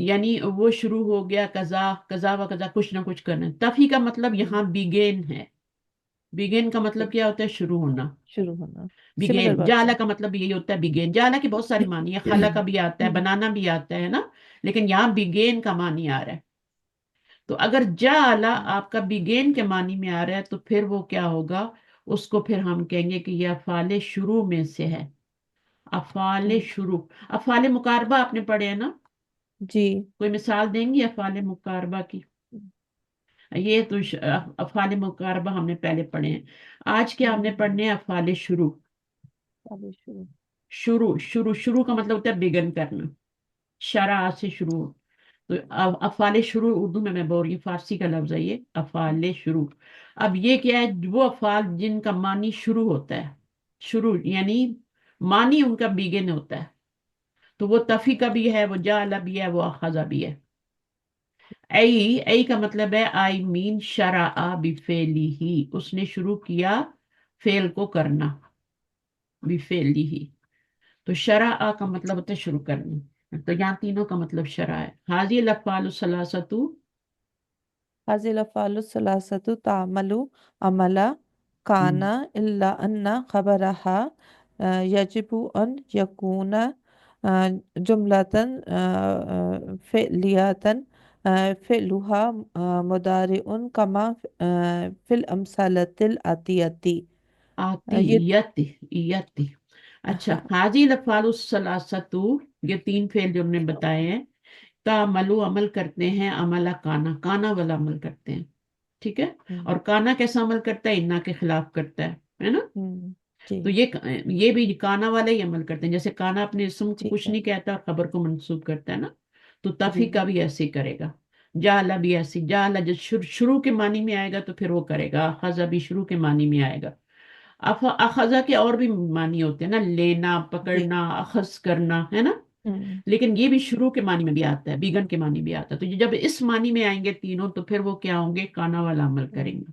یعنی وہ شروع ہو گیا قضا قضا و قضا، کچھ نہ کچھ کرنا. تفیقہ کا مطلب ہم، یہاں بگین ہے. بگین کا ٹھیک. مطلب کیا ہوتا ہے؟ شروع ہونا. شروع ہونا. سملر بگین، ورڈس جالا ہیں. کا مطلب یہی ہوتا ہے بگین. جالا کے بہت ساری معنی ہے، خلا کا بھی آتا ہے، ہم، بنانا بھی آتا ہے نا، لیکن یہاں بگین کا معنی آ رہا ہے. تو اگر جالا ہم، آپ کا بگین کے معنی میں آ رہا ہے تو پھر وہ کیا ہوگا، اس کو پھر ہم کہیں گے کہ یہ افعال شروع میں سے ہے. افعال ہم. شروع. افعال مقاربہ آپ نے پڑھے ہیں نا، جی. کوئی مثال دیں گی افعال مقاربہ کی؟ یہ تو افعال مقاربہ ہم نے پہلے پڑھے ہیں. آج کیا ہم نے پڑھنے ہیں؟ افعال شروع. ابھی شروع. شروع کا مطلب ہوتا ہے بگن کرنا، شرع سے شروع. تو افعال شروع اردو میں بول رہی ہوں، فارسی کا لفظ ہے یہ افعال شروع. اب یہ کیا ہے؟ وہ افعال جن کا معنی شروع ہوتا ہے. شروع یعنی معنی ان کا بگن ہوتا ہے. تو وہ تفی کا بھی ہے، وہ جعل بھی ہے، وہ اخذ بھی ہے. ای کا مطلب ہے آئی مین شرع بفعلہ، اس نے شروع کیا فعل کو کرنا، بفعلہ. تو شرع کا مطلب ہوتا ہے شروع کرنا. تو یہاں تینوں کا مطلب شرع ہے. حاضی الافعال الثلاثۃ. هذه الأفعال الثلاثة تعمل عمل كان إلا أن خبرها يجب أن يكون جملة فعلية فعلها مضارع كما في الأمثلة الآتية. یہ آتیت ایت. اچھا، حاضی الافعال الثلاثۃ، یہ تین فعل جو ہم نے بتائے ہیں، تعملو عمل کرتے ہیں، عمل کانا، کانا والا عمل کرتے ہیں. ٹھیک ہے، اور کانا کیسا عمل کرتا ہے؟ انا کے خلاف کرتا ہے نا. جی. تو یہ بھی کانا والا ہی عمل کرتے ہیں. جیسے کانا اپنے اسم کو ٹھیک کچھ ہے. نہیں کہتا اور خبر کو منسوب کرتا ہے نا، تو تفی جی. کا بھی ایسے ہی کرے گا. جعل بھی ایسے، جعل جب شروع کے معنی میں آئے گا تو پھر وہ کرے گا. اخذ بھی شروع کے معنی میں آئے گا. اخذ کے اور بھی معنی ہوتے ہیں نا، لینا، جی. پکڑنا، اخذ کرنا، ہے نا. لیکن یہ بھی شروع کے معنی میں بھی آتا ہے، بیگن کے معنی بھی آتا ہے. تو یہ جب اس معنی میں آئیں گے تینوں تو پھر وہ کیا ہوں گے؟ کانا والا عمل کریں گے.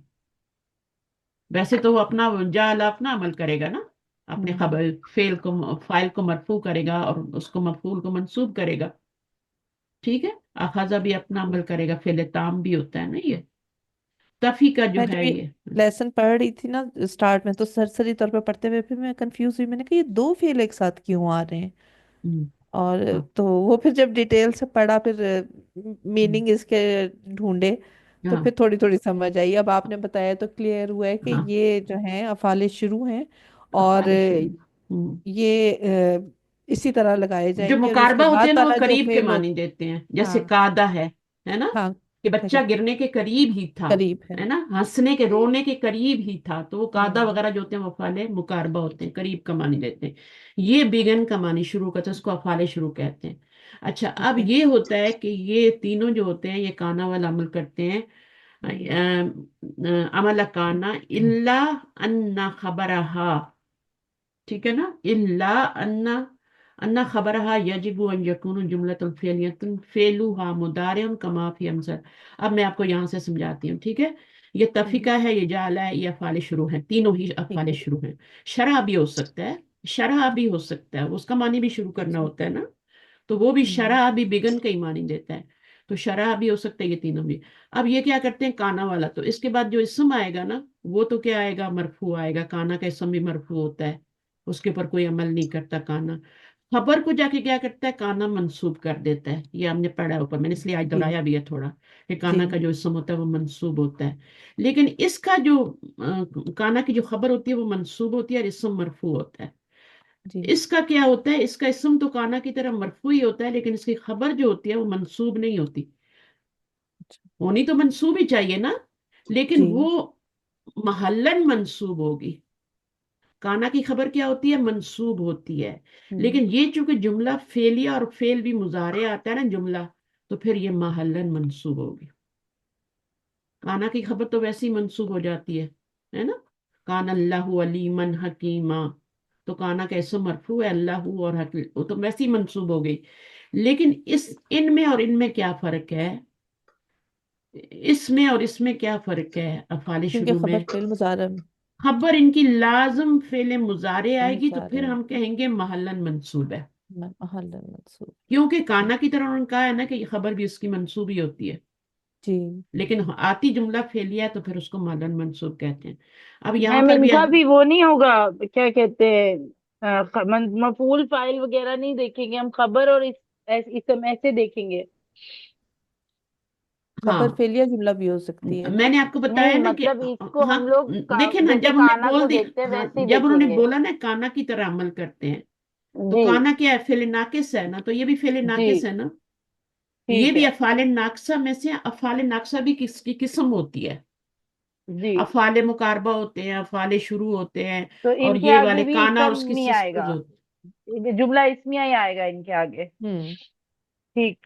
ویسے تو وہ اپنا جعل اپنا عمل کرے گا نا، اپنے خبر فائل کو مرفوع کرے گا اور اس کو مفعول کو منصوب کرے گا. ٹھیک ہے. اخذہ بھی اپنا عمل کرے گا، فعل تام بھی ہوتا ہے نا یہ. تفی کا جو میں ہے جب یہ یہ لیسن پڑھ رہی تھی نا اسٹارٹ میں، تو سرسری طور پہ پڑھتے ہوئے پھر میں کنفیوز ہوئی، میں نے کہا یہ دو فعل ایک ساتھ کیوں آ رہے ہیں؟ ہم، اور ہاں، تو وہ پھر جب ڈیٹیل سے پڑھا، پھر ہم، میننگ اس کے ڈھونڈے، تو ہاں، پھر تھوڑی تھوڑی سمجھ آئی. اب آپ نے بتایا تو کلیئر ہوا ہے کہ ہاں، یہ جو ہیں افعال شروع ہیں، اور افعال شروع. ہم. یہ اسی طرح لگائے جو جائیں گے، اور اس کے مقاربہ ہوتے بعد ہیں نا وہ والا جو قریب کے فعل معنی دیتے ہیں، جیسے ہاں قادہ ہے نا، ہاں کہ بچہ قریب گرنے کے قریب ہی تھا، قریب ہے. ہے نا، ہنسنے کے رونے کے قریب ہی تھا، تو وہ قادہ ہوں وغیرہ جو ہوتے ہیں وہ افعال مقاربہ ہوتے ہیں، قریب کا معنی دیتے ہیں. یہ بگن کا معنی شروع کا، تو اس کو افعال شروع کہتے ہیں. اچھا، اب اوکے. یہ ہوتا ہے کہ یہ تینوں جو ہوتے ہیں یہ کانا والا عمل کرتے ہیں. عمل کانا الا ان خبرہا. ٹھیک ہے نا. الا ان خبرها يجب ان يكون جملة فعلیہ فعلها مضارع كما في امثل. اب میں آپ کو یہاں سے سمجھاتی ہوں. ٹھیک ہے. یہ تفیقہ ہے، یہ جعل ہے، یہ افعال شروع ہیں، تینوں ہی ٹھیک افعال ہے. شروع ہیں. شرح بھی ہو سکتا ہے، شرح بھی ہو سکتا ہے، اس کا معنی بھی شروع کرنا اچھا. ہوتا ہے نا، تو وہ بھی ہوں شرح بھی بگن کا ہی معنی دیتا ہے. تو شرح بھی ہو سکتا ہے، یہ تینوں بھی. اب یہ کیا کرتے ہیں کانا والا، تو اس کے بعد جو اسم آئے گا نا وہ تو کیا آئے گا، مرفوع آئے گا. کانا کا اسم بھی مرفوع ہوتا ہے، اس کے اوپر کوئی عمل نہیں کرتا کانا. خبر کو جا کے کیا کرتا ہے، کانا منصوب کر دیتا ہے. یہ ہم نے پڑھا اوپر، میں نے اس لیے آج جی دہرایا بھی ہے تھوڑا، کہ جی کانا کا جو اسم ہوتا ہے وہ منصوب ہوتا ہے. لیکن اس کا جو کانا کی جو خبر ہوتی ہے وہ منصوب ہوتی ہے اور اسم مرفوع ہوتا ہے. جی. اس کا کیا ہوتا ہے، اس کا اسم تو کانا کی طرح مرفوع ہی ہوتا ہے، لیکن اس کی خبر جو ہوتی ہے وہ منصوب نہیں ہوتی. اچھا. ہونی تو منصوب ہی چاہیے نا، لیکن جی. وہ محلن منصوب ہوگی. کانا کی خبر کیا ہوتی ہے، منصوب ہوتی ہے. ہوں لیکن یہ چونکہ جملہ فعلیہ اور فعل بھی مضارع آتا ہے نا جملہ، تو پھر یہ محلن منصوب ہوگی. کانا کی خبر تو ویسے ہی منصوب ہو جاتی ہے نا. کان اللہ علیمن حکیمہ، تو کانا کا اسم مرفوع ہے، اللہ اور حکیم، وہ تو ویسے ہی منصوب ہو گئی. لیکن ان میں اور ان میں کیا فرق ہے، اس میں اور اس میں کیا فرق ہے افعال کیونکہ شروع خبر میں. فعل مضارع خبر ان کی لازم فعل مضارع آئے گی، تو پھر مضارع ہم کہیں گے محلن منصوب ہے. محل منصوب. کیونکہ کانا کی طرح انہوں نے کہا ہے نا کہ یہ خبر بھی اس کی منصوبی ہوتی ہے، جی. لیکن آتی جملہ فعلیہ ہے تو پھر اس کو محلن منصوب کہتے ہیں. اب یہاں میم پر ان بھی کا بھی وہ نہیں ہوگا، کیا کہتے ہیں، مفعول فاعل وغیرہ نہیں دیکھیں گے ہم، خبر اور اسم ایسے دیکھیں گے. ہاں، خبر فعلیہ جملہ بھی ہو سکتی ہے نا. میں نے آپ کو بتایا نہیں نا کہ مطلب اس کو ہاں، ہم لوگ دیکھیں نا جیسے جب ہم نے کانا کو بول دی، دیکھتے ہیں ہاں ویسے ہی جب انہوں نے دیکھیں گے. بولا نا کانا کی طرح عمل کرتے ہیں، تو جی کانا کیا ہے، فعل ناقص ہے نا، تو یہ بھی فعل جی ناقص ہے نا. یہ ٹھیک بھی ہے. افعال ناقصہ میں سے، افعال ناقصہ بھی کس کی قسم ہوتی ہے. جی افعال مقاربہ ہوتے ہیں، افعال شروع ہوتے ہیں، تو اور ان کے یہ آگے والے بھی کانا اور اسم اس کی نہیں آئے سسٹرز گا، ہوتے جملہ اسمیہ ہی آئے گا ان کے آگے. ہوں ٹھیک.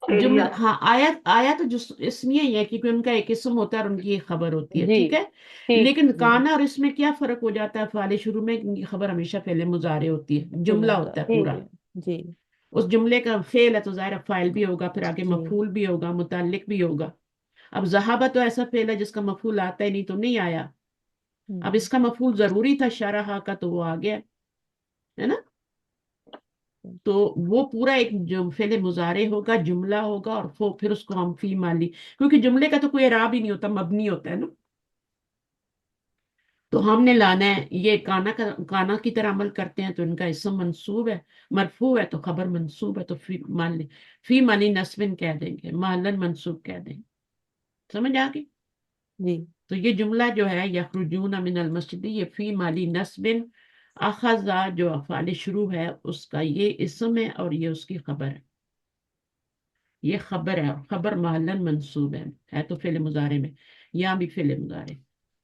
ہیں. جملہ فعلیہ. ہاں، آیا تو اس میں ہی ہے، کیونکہ ان کا ایک اسم ہوتا ہے اور ان کی ایک خبر ہوتی ہے. جی ٹھیک ہے. ٹھیک. لیکن جی. کانا اور اس میں کیا فرق ہو جاتا ہے، افعال شروع میں ان کی خبر ہمیشہ فعل مضارع ہوتی ہے، فعل جملہ ہوتا ہے مضارع. ٹھیک. پورا. جی جی اس جملے کا فعل ہے تو ظاہر فاعل بھی ہوگا، پھر آگے جی. مفعول بھی ہوگا، متعلق بھی ہوگا. اب ذہابہ تو ایسا فعل ہے جس کا مفعول آتا ہی نہیں، تو نہیں آیا. اب اس ہوں کا مفعول ضروری تھا شرح کا، تو وہ آ گیا، ہے نا. تو وہ پورا ایک فعل مضارع ہوگا، جملہ ہوگا، اور پھر اس کو ہم فی مالی، کیونکہ جملے کا تو کوئی اعراب ہی نہیں ہوتا، مبنی ہوتا ہے نا. تو ہم نے لانا ہے یہ کانا کی طرح عمل کرتے ہیں، تو ان کا اسم منصوب ہے، مرفوع ہے، تو خبر منصوب ہے، تو فی معنی نصب کہہ دیں گے، محلن منصوب کہہ دیں گے. سمجھ آ گئی. جی. تو یہ جملہ جو ہے یخرجون من المسجد، یہ فی مالی نصب، اخذا جو افعال شروع ہے اس کا یہ اسم ہے، اور یہ اس کی خبر ہے. یہ خبر ہے، اور خبر محلن منصوب ہے تو فعل مضارع میں، یہاں بھی فعل مضارع.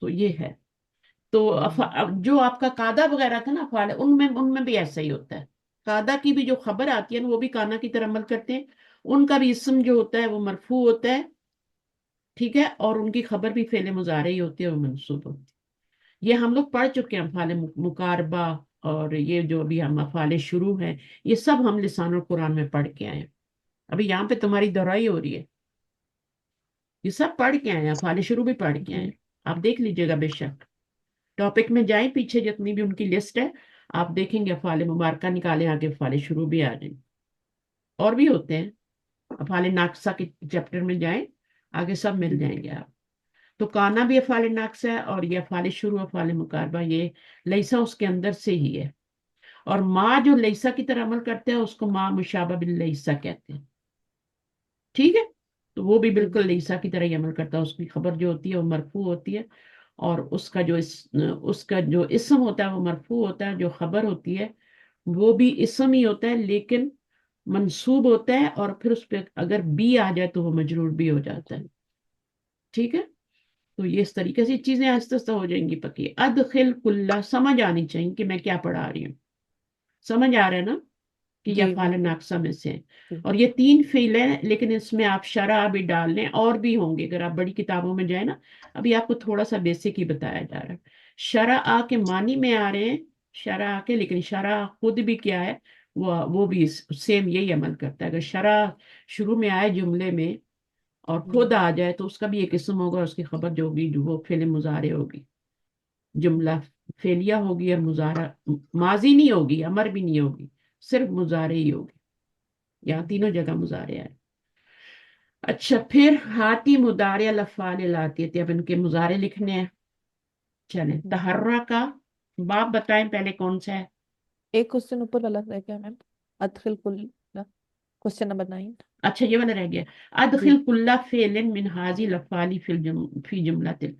تو یہ ہے. تو جو آپ کا قادہ وغیرہ تھا نا افعال، ان میں بھی ایسا ہی ہوتا ہے. قادہ کی بھی جو خبر آتی ہے نا وہ بھی کانا کی طرح عمل کرتے ہیں، ان کا بھی اسم جو ہوتا ہے وہ مرفوع ہوتا ہے. ٹھیک ہے. اور ان کی خبر بھی فعل مضارع ہی ہوتی ہے، وہ منصوب ہوتی ہے. یہ ہم لوگ پڑھ چکے ہیں، افعال مقاربہ، اور یہ جو بھی ہم افعال شروع ہیں یہ سب ہم لسان القرآن میں پڑھ کے آئے ہیں. ابھی یہاں پہ تمہاری دہرائی ہو رہی ہے، یہ سب پڑھ کے آئے ہیں، افعال شروع بھی پڑھ کے آئے جی. ہیں. آپ دیکھ لیجئے گا بے شک، ٹاپک میں جائیں پیچھے جتنی بھی ان کی لسٹ ہے आप देखेंगे अफ़ाल मुबारका निकालें, आगे अफ़ाल शुरू भी आ जाएंगे, और भी होते हैं। अफ़ाल नाक़सा के चैप्टर में जाएं, आगे सब मिल जाएंगे आप। तो काना भी अफ़ाल नाक़सा है, और ये अफ़ाल शुरू, अफ़ाल मुकारबा, ये लईसा उसके अंदर से ही है। और माँ जो लईसा की तरह अमल करते हैं उसको माँ मुशाबा बिल लईसा कहते हैं, ठीक है। तो वो भी बिल्कुल लईसा की तरह ही अमल करता है, उसकी खबर जो होती है वो मरफू होती है, और उसका जो इस्म होता है वो मरफू होता है, जो खबर होती है वो भी इस्म ही होता है, लेकिन मंसूब होता है, और फिर उस पर अगर बी आ जाए तो वो मजरूर भी हो जाता है, ठीक है। तो ये इस तरीके से चीजें आहिस्ता आहिस्ता हो जाएंगी पक्की। अदखिल कुल्ला, समझ आनी चाहिए कि मैं क्या पढ़ा रही हूँ, समझ आ रहा है ना कि ये जी अफ़ाल बिल्कुल। नाक़सा में से है। जी और ये 3 फ़ेल हैं, लेकिन इसमें आप शरा भी डाल लें, और भी होंगे अगर आप बड़ी किताबों में जाए ना। अभी आपको थोड़ा सा बेसिक ही बताया जा रहा है। शरा आ के मानी में आ रहे हैं, शरा आ के, लेकिन शरा खुद भी क्या है, वो भी सेम यही अमल करता है। अगर शरा शुरू में आए जुमले में और खुद आ जाए तो उसका भी एक किस्म होगा, उसकी खबर जो होगी जो वो फेल मुजारे होगी, जुमला फेलिया होगी, और मुजारा माजी नहीं होगी, अमर भी नहीं होगी, सिर्फ मुजारे ही होगी। यहाँ तीनों जगह मुजारे है। अच्छा, फिर हाथी मुदारे लफ़ाल लाती थी, अब इनके मुजारे लिखने हैं। चले, तहर्रा का बाप बताएं पहले कौन सा है। एक क्वेश्चन ऊपर वाला रह गया मैम, अदखिल कुल्ला, क्वेश्चन नंबर 9। अच्छा, ये वाला रह गया। जी अदखिल कुल्ला फेलिन मिन हाजी लफ़ाली फी जुमलातिन।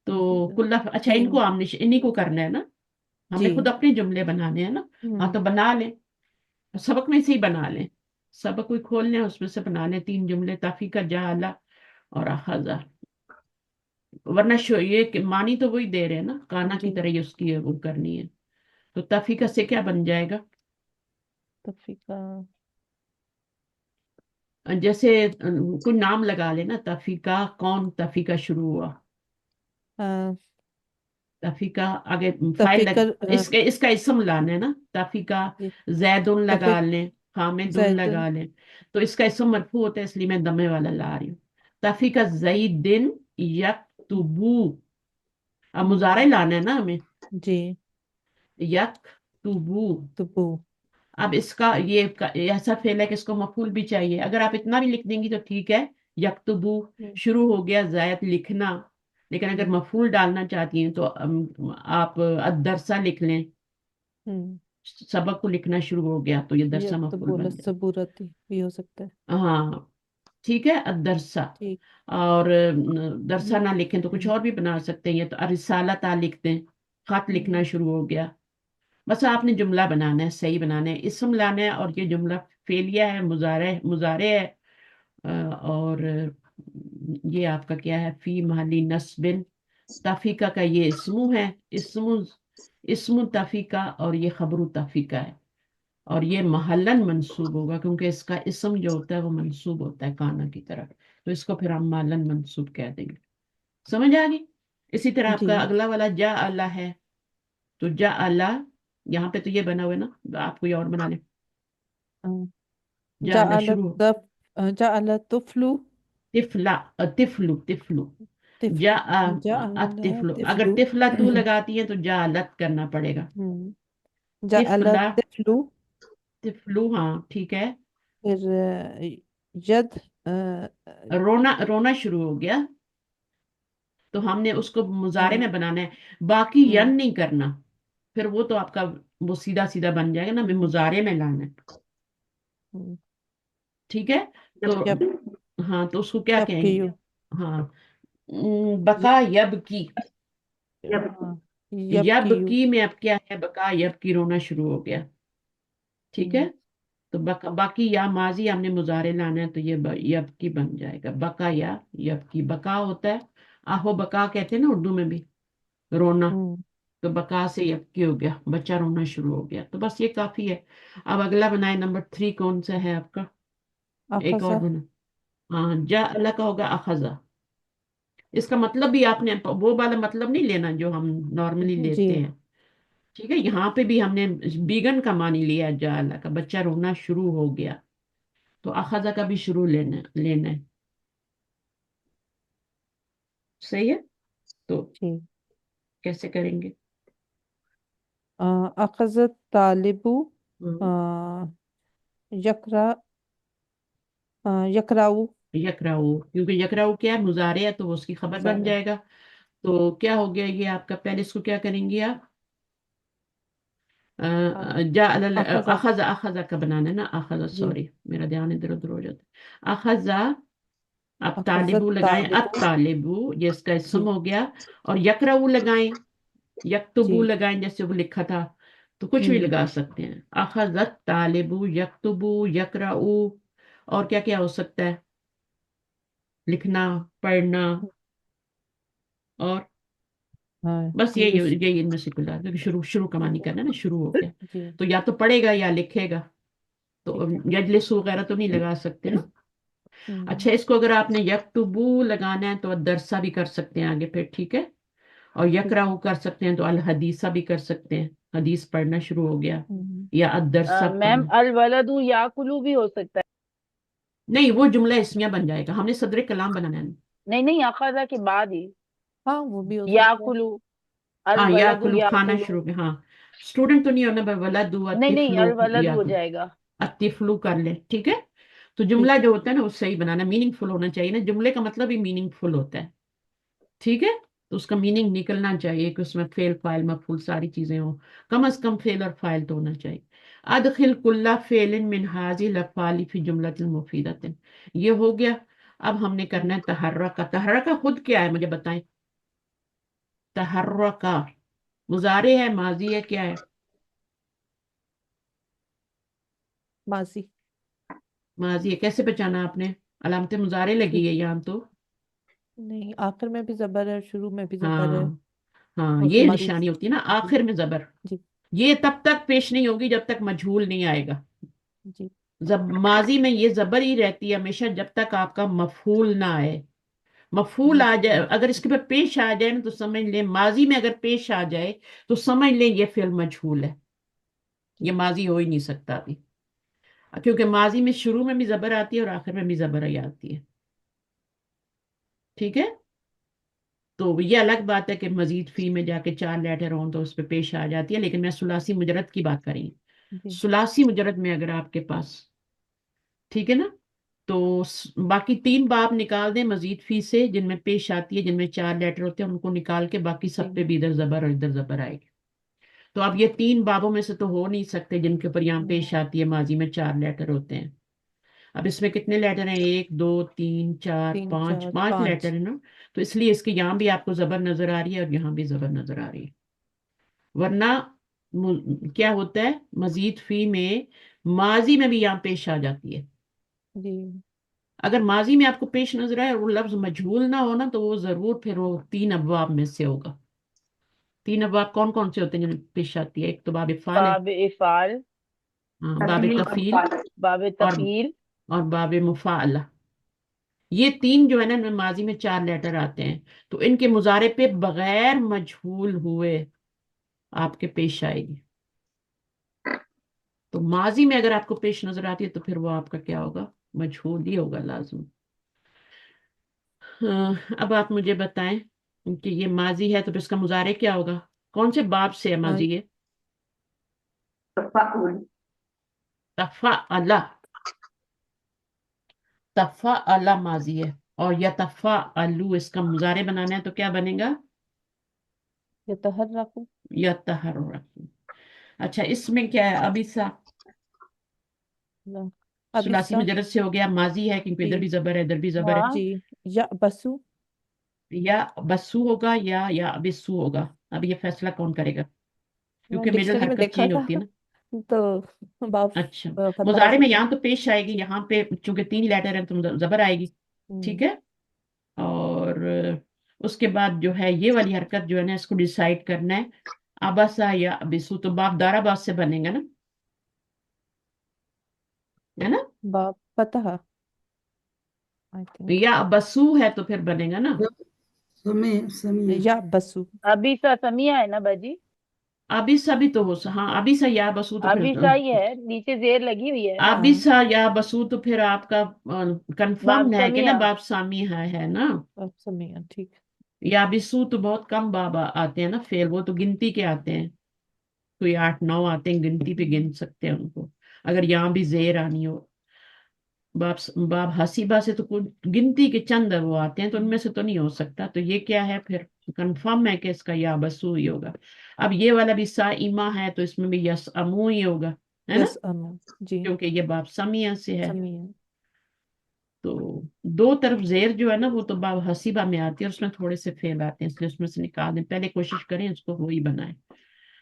तो कुल्ला, अच्छा, इनको आमने इन्हीं को करना है ना, जी। हमें खुद अपने जुमले बनाने हैं ना। हाँ, तो बना लें, सबक में से ही बना लें, सबक कोई खोल लें, उसमें से बना लें 3 जुमले, ताफी का जाला और अखजा। वरना ये कि मानी तो वही दे रहे हैं ना, काना की जी तरह ही उसकी वो करनी है। तो तफीका से क्या बन जाएगा, तफीका। जैसे कोई नाम लगा लेना, तफीका कौन, तफीका शुरू हुआ, तफीका आगे फाइल तफीका इसके इसका इसम लाना है ना, तफीका जी जैदुन लगा तफीक लें, हामिदुन जैद। लगा लें। तो इसका इसम मरफू होता है, इसलिए मैं दमे वाला ला रही हूँ। तफीका जईदिन यकतुबू, अब मुजारे लाना है ना हमें, जी यकतुबू। तुबू। अब इसका ऐसा फेल है कि इसको मफूल भी चाहिए। अगर आप इतना भी लिख देंगी तो ठीक है, यकतुबू शुरू हो गया, जायद लिखना। लेकिन अगर हम्म मफूल डालना चाहती हैं तो आप अदरसा लिख लें, हम्म सबक को लिखना शुरू हो गया तो ये ये दरसा तो मफूल बोला बन जाए। सबूरती भी हो सकता है। हाँ, ठीक है, अदरसा। ठीक। और दरसा ना लिखें तो कुछ और भी बना सकते हैं, ये तो रिसालत लिख दें, खत लिखना हम्म शुरू हो गया। बस आपने जुमला बनाना है, सही बनाना है, इसम लाना है, और ये जुमला फेलिया है, मुजारे मुजारे है। और ये आपका क्या है, फी महली नस्बिन, तफीका का ये इसमु है, इसमु इसमु तफीका, और ये खबरू तफीका है। और ये महलन मंसूब होगा, क्योंकि इसका इसम जो होता है वो मंसूब होता है काना की तरफ, तो इसको फिर हम महलन मंसूब कह देंगे। समझ आ गई। इसी तरह जी। आपका अगला वाला जा अल्लाह है। तो जा अल्लाह, यहाँ पे तो ये बना हुआ है ना, आप कोई और बना ले। जा अल्लाह जाअल शुरू, तफ जाअल तुफ्लु तिफला, तिफलू तिफलू, तिफ्लु जा जाअल तिफलू। अगर तिफ्लु तिफला तू लगाती है तो जा अलत करना पड़ेगा। जाअल तिफला, तिफ्लु। तिफलू, हाँ ठीक है। फिर यद रोना, रोना शुरू हो गया, तो हमने उसको मुजारे में बनाना है, बाकी यन हम्म नहीं करना। फिर वो तो आपका वो सीधा सीधा बन जाएगा ना, हमें मुजारे में लाना है, हम्म, ठीक है। तो यब हाँ, तो उसको क्या यब की कहेंगे। यू हाँ, य- बका यब की, हाँ यब यब की यू। की में अब क्या है, बका यब की, रोना शुरू हो गया, ठीक है। हम्म तो बाकी या माजी हमने मुजारे लाना है, तो ये यब की बन जाएगा, बका या यब की। बका होता है, आहो बका कहते हैं ना उर्दू में भी, रोना। हम्म तो बका से यब की हो गया, बच्चा रोना शुरू हो गया, तो बस ये काफी है। अब अगला बनाए, नंबर 3 कौन सा है आपका, एक और अखजा। बना। हाँ, जा अल्लाह का होगा अखजा। इसका मतलब भी आपने वो वाला मतलब नहीं लेना जो हम नॉर्मली जी। लेते हैं, ठीक है। यहाँ पे भी हमने बीगन का मानी लिया, जा अल्लाह का, बच्चा रोना शुरू हो गया, तो अखजा का भी शुरू लेना लेना है, सही है। तो जी। कैसे करेंगे, अखज़त तालिबु यकरा यकराऊ। यकराऊ, क्योंकि यकराऊ क्या है, मुजारे है, तो वो उसकी खबर बन मुजारे। जाएगा। तो क्या हो गया ये आपका, पहले इसको क्या करेंगे आप, जा अखज़ा। अखजा, अखजा का बनाना है ना, अखजा, जी। सॉरी मेरा ध्यान इधर उधर हो जाता है। अखजा, अब तालिबू अखज़त लगाएं, अब तालिबु। तालिबू ये इसका इसम जी। हो गया। और यकराऊ लगाएं, यक्तुबू जी। लगाएं, जैसे वो लिखा था, तो कुछ भी हम्म। लगा सकते हैं। अखजत तालिबू यक्तुबू यकराऊ। और क्या क्या हो सकता है, लिखना, पढ़ना, और हाँ बस यही यूज। यही इनमें से कुछ, क्योंकि शुरू शुरू कमानी करना है ना, शुरू हो गया, जी। तो या तो पढ़ेगा या लिखेगा। तो ठीक है। यजलिस वगैरह तो नहीं लगा सकते ना। हम्म। अच्छा, इसको अगर आपने यक्तुबू लगाना है तो दरसा भी कर सकते हैं आगे फिर, ठीक है। और ठीक है। यकराऊ कर सकते हैं तो अल हदीसा भी कर सकते हैं, हदीस पढ़ना शुरू हो गया, हम्म। या अदरसा मैम पढ़ना। अल वलदु याकुलू भी हो सकता है। नहीं, वो जुमला इसमिया बन जाएगा, हमने सदर कलाम बनाना है। नहीं नहीं, अखज़ा के बाद ही हाँ वो भी हो सकता है। याकुलू, अल हाँ, या वलदु कुलू खाना याकुलू। शुरू में, हाँ। स्टूडेंट तो नहीं होना भाई, वलदू नहीं नहीं, अतिफलू, अल वलद या हो जाएगा। अतिफलू कर ले, ठीक है। तो ठीक जुमला है। जो होता है ना वो सही बनाना, मीनिंगफुल होना चाहिए ना, जुमले का मतलब ही मीनिंगफुल होता है, ठीक है। तो उसका मीनिंग निकलना चाहिए कि उसमें फेल फाइल मफूल सारी चीजें हो, कम से कम फेल और फाइल तो होना चाहिए। अदखिल कुल्ला फेलिन मिन हाजिल अफ़आली फी जुमलतिन मुफीदतिन, ये हो गया। अब हमने करना है तहर्रका। तहर्रका खुद क्या है मुझे बताएं, तहर्रका मुजारे है, माजी है, क्या है? मासी। माजी है, कैसे पहचाना आपने, अलामत मुजारे लगी शुरू। है यहाँ तो। नहीं, आखिर में भी जबर है, शुरू में भी जबर है। हाँ हाँ, उसके ये मारूफ। निशानी होती है ना, जी। आखिर में जबर। जी। ये तब तक पेश नहीं होगी जब तक मजहूल नहीं आएगा। जी। जब माजी में ये जबर ही रहती है हमेशा, जब तक आपका मफूल ना आए। मफूल आ जाए, मफहूम। अगर इसके पे पेश आ जाए ना, तो समझ लें, माजी में अगर पेश आ जाए तो समझ लें ये फिर मजहूल है, ये जी। माजी हो ही नहीं सकता अभी, क्योंकि माजी में शुरू में भी जबर आती है और आखिर में भी जबर ही आती है, ठीक है। तो ये अलग बात है कि मजीद फी में जाके चार लेटर हों तो उस पर पेश आ जाती है, लेकिन मैं सुलासी मुजरद की बात करी। जी। सुलासी मुजरद में अगर आपके पास, ठीक है ना, तो बाकी तीन बाब निकाल दें मजीद फी से, जिनमें पेश आती है, जिनमें चार लेटर होते हैं, उनको निकाल के बाकी सब जी। पे भी इधर जबर और इधर जबर आएगी। तो अब ये तीन बाबों में से तो हो नहीं सकते जिनके ऊपर यहाँ हम्म। पेश आती है, माजी में चार लेटर होते हैं। अब इसमें कितने लेटर हैं, एक दो तीन चार तीन पांच, चार पांच लेटर पाँच। है ना। तो इसलिए इसके यहाँ भी आपको जबर नजर आ रही है और यहाँ भी जबर नजर आ रही है। वरना क्या होता है, मजीद फी में माजी में भी यहाँ पेश आ जाती है। जी। अगर माजी में आपको पेश नजर आए और वो लफ्ज मजहूल ना हो ना, तो वो जरूर फिर वो तीन अबवाब में से होगा। तीन अबवाब कौन कौन से होते हैं जिनमें पेश आती है, एक तो बाब इफ़ाल है, बाब इफाल, हाँ, बाब तफील और तफील, मुफादा। बाब और तफील। बाब मुफाअला। ये तीन जो है ना, इनमें माजी में चार लेटर आते हैं, तो इनके मुजारे पे बगैर मजहूल हुए आपके पेश आएगी। तो माजी में अगर आपको पेश नजर आती है तो फिर वो आपका क्या होगा, मजहूल ही होगा लाजम। हाँ, अब आप मुझे बताएं कि ये माजी है तो फिर इसका मुजारे क्या होगा, कौन से बाब से है अ, माजी ये? तफाउल। तफा अला, तफा अला माजी है। और या तफा अलू इसका मुजारे बनाना है तो क्या बनेगा, यतहर्रकु। या तहर्रक। अच्छा, इसमें क्या है, अबिसा, ला- सुलासी अबिसा। मुजरद से हो गया, माजी है क्योंकि इधर जी। भी जबर है इधर भी जबर है। हाँ, जी। या बसु। या बस्सू होगा या अबिस्सू होगा, अब ये फैसला कौन करेगा, मैं क्योंकि मिडल डिक्शनरी में हरकत देखा चेंज था होती है ना। तो बाप अच्छा, फतहा मुजारे में से। यहाँ तो पेश आएगी, यहाँ पे चूंकि तीन लेटर है तो जबर आएगी, ठीक हम्म। है। और उसके बाद जो है ये वाली हरकत जो है ना, इसको डिसाइड करना है, अबसा या अबिसु, तो बाप दाराबाद से बनेगा ना, है ना। बाप फतहा आई थिंक। या अबसु है तो फिर बनेगा ना, समय समय या बसु। अभी सा समिया है ना बाजी। अबिसा भी तो हाँ, अबिसा या बसु तो फिर अभी सा ही है, नीचे जेर लगी हुई है। हाँ। अबिसा या बसु तो फिर आपका बाब कंफर्म है कि ना, समिया। बाप सामी है ना। अब समय ठीक। या बिसु तो बहुत कम बाब आते हैं ना फेल, वो तो गिनती के आते हैं, कोई 8 9 आते हैं, गिनती पे गिन सकते हैं उनको। अगर यहाँ भी जेर आनी हो, बाप बाप हसीबा से तो कुछ गिनती के चंद वो आते हैं, तो उनमें से तो नहीं हो सकता। तो ये क्या है फिर, कंफर्म है कि इसका या बसु ही होगा। अब ये वाला भी साइमा है, तो इसमें भी यस अमू ही होगा, है ना, यस अनु जी। क्योंकि ये बाप समिया से है। समीया। तो दो तरफ जेर जो है ना, वो तो बाब हसीबा में आती है, और उसमें थोड़े से फेल आते हैं, इसलिए उसमें से निकाल दें, पहले कोशिश करें उसको वही बनाए।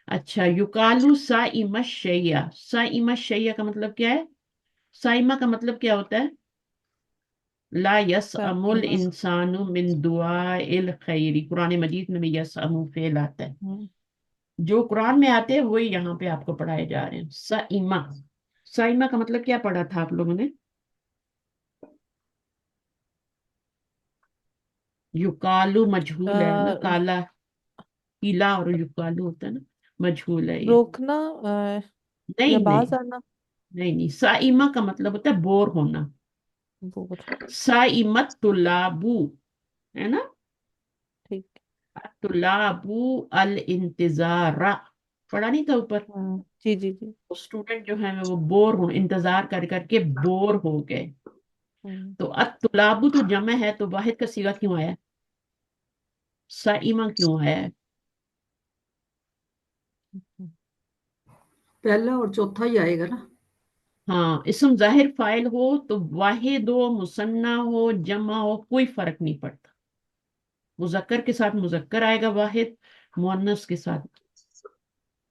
अच्छा, युकालू साइमा शैया, साइमा शैया का मतलब क्या है? साइमा का मतलब क्या होता है? ला यस अमुल साइमा। इंसानु मिन दुआ इल खैरी, कुरान मजीद में भी यस अमु फेल आता है। हम्म, जो कुरान में आते हैं वही यहाँ पे आपको पढ़ाए जा रहे हैं। साइमा, साइमा का मतलब क्या पढ़ा था आप लोगों ने? युकालू मजहूल है ना, अ, काला पीला, और युकालू होता है ना, मजहूल है ये। रोकना, या नहीं नहीं, बाज आना। नहीं नहीं, साइमा का मतलब होता है बोर होना। बोर। साइमत तुलाबू, है ना, ठीक। तुलाबू अल इंतजारा, पढ़ा नहीं था ऊपर? हाँ जी जी जी। स्टूडेंट जो है वो बोर हो, इंतजार कर करके बोर हो गए। हम्म, तो अत तुलाबू तो जमा है, तो वाहिद का सीगा क्यों आया? साइमा क्यों आया है? हम्म, पहला और चौथा ही आएगा ना। हाँ, इसम जाहिर फाइल हो तो वाहिद हो, मुसन्ना हो, जमा हो, कोई फर्क नहीं पड़ता। मुजक्कर के साथ मुजक्कर आएगा वाहिद, मुअन्नस के साथ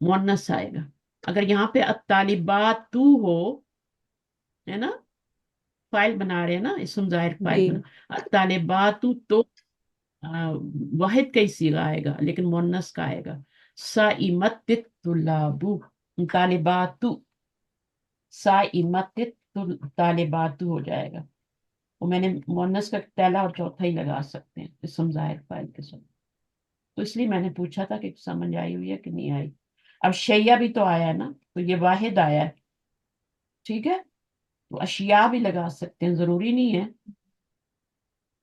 मुअन्नस आएगा। अगर यहाँ पे अत्तालिबात तू हो, है ना, फाइल बना रहे हैं ना, इसम जाहिर फाइल जी। बना, अत्तालिबात तो वाहिद का ही सीगा आएगा, लेकिन मुअन्नस का आएगा। साइमत तुलाबू तालिबातु, साइमत तालिबातु हो जाएगा। वो मैंने मुअन्नस का पहला और चौथा ही लगा सकते हैं इसम जाहिर फाइल के साथ। तो इसलिए मैंने पूछा था कि समझ आई हुई है कि नहीं आई। अब शैया भी तो आया है ना, तो ये वाहिद आया है, ठीक है। तो अशिया भी लगा सकते हैं, जरूरी नहीं है।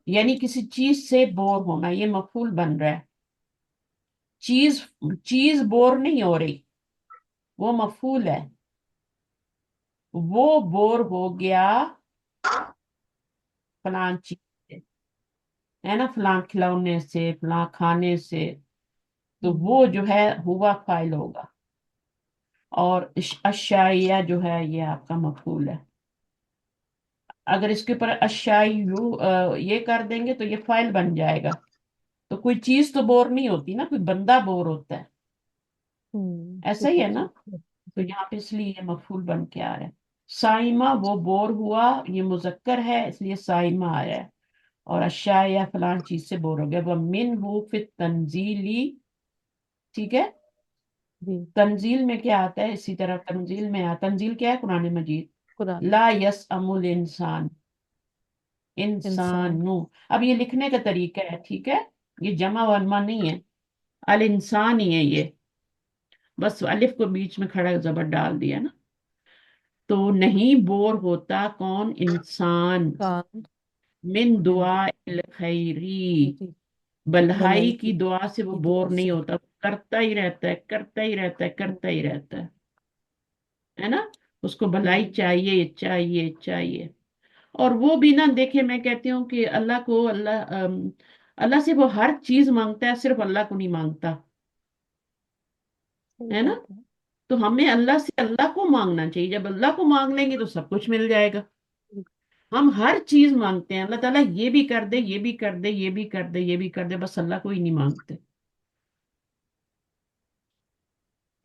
यानी किसी चीज से बोर होना, ये मफूल बन रहा है। चीज, चीज बोर नहीं हो रही, वो मफूल है। वो बोर हो गया फलां चीज से, है ना, फलां खिलौने से, फलां खाने से। तो वो हम्म, जो है हुआ फाइल होगा, और अशाइया जो है ये आपका मफूल है। अगर इसके ऊपर अशायु ये कर देंगे तो ये फाइल बन जाएगा। तो कोई चीज तो बोर नहीं होती ना, कोई बंदा बोर होता है, ऐसा ठीक ही है है ना। ठीक है तो जी। यहाँ पे इसलिए ये मफूल बन के आ रहा है। साइमा वो बोर हुआ, ये मुजक्कर है इसलिए साइमा आया है। और अशा या फलान चीज से बोर हो गया, वह मिन हु फित तंजीली, ठीक है। जी। तंजील में क्या आता है, इसी तरह तंजील में तंजील क्या है, कुरान मजीद। कुरान। ला यस अमुल इंसान, इंसान। इंसानु। अब ये लिखने का तरीका है, ठीक है, ये जमा वनमा नहीं है, अल इंसान ही है ये, बस अलिफ को बीच में खड़ा जबर डाल दिया ना। तो नहीं बोर होता कौन, इंसान, कान। मिन दुआ बिंदु। इल खैरी, खैरी। भलाई भलाई की दुआ से वो की दुआ बोर नहीं से। होता, करता ही रहता है, करता ही रहता है, करता ही रहता है ना। उसको भलाई हम्म, चाहिए चाहिए चाहिए। और वो भी ना, देखे मैं कहती हूँ कि अल्लाह को, अल्लाह से वो हर चीज मांगता है, सिर्फ अल्लाह को नहीं मांगता, सही है ना। बात है। तो हमें अल्लाह से अल्लाह को मांगना चाहिए, जब अल्लाह को मांग लेंगे तो सब कुछ मिल जाएगा। हम हर चीज मांगते हैं, अल्लाह ताला ये भी कर दे, ये भी कर दे, ये भी कर दे, ये भी कर दे, बस अल्लाह को ही नहीं मांगते।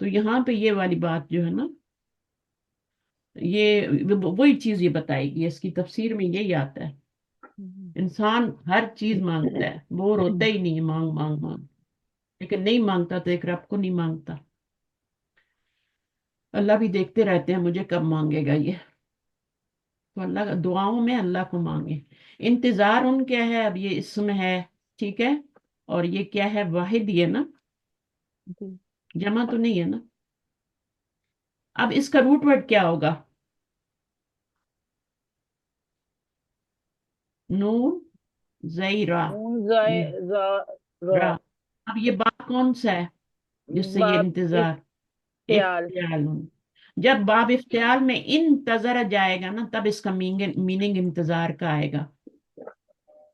तो यहाँ पे ये वाली बात जो है ना, ये वही चीज ये बताएगी, इसकी तफसीर में यही आता है। हम्म, इंसान हर चीज मांगता है, बोर होता ही नहीं है, मांग मांग मांग। लेकिन नहीं मांगता तो एक रब को नहीं मांगता। अल्लाह भी देखते रहते हैं मुझे कब मांगेगा ये। तो अल्लाह दुआओं में अल्लाह को मांगे। इंतजार उन क्या है, अब ये इसमें है, ठीक है। और ये क्या है, वाहिद ही है ना, जी। जमा तो नहीं है ना। अब इसका रूट वर्ड क्या होगा? नून जईरा, नून जाए जा रा। रा। अब ये बाप कौन सा है जिससे ये बाप इस इंतजार? इफ्तियाल। इफ्तियाल। जब बाब इफ्तियाल में इंतजर जाएगा ना, तब इसका मीनिंग इंतजार का आएगा।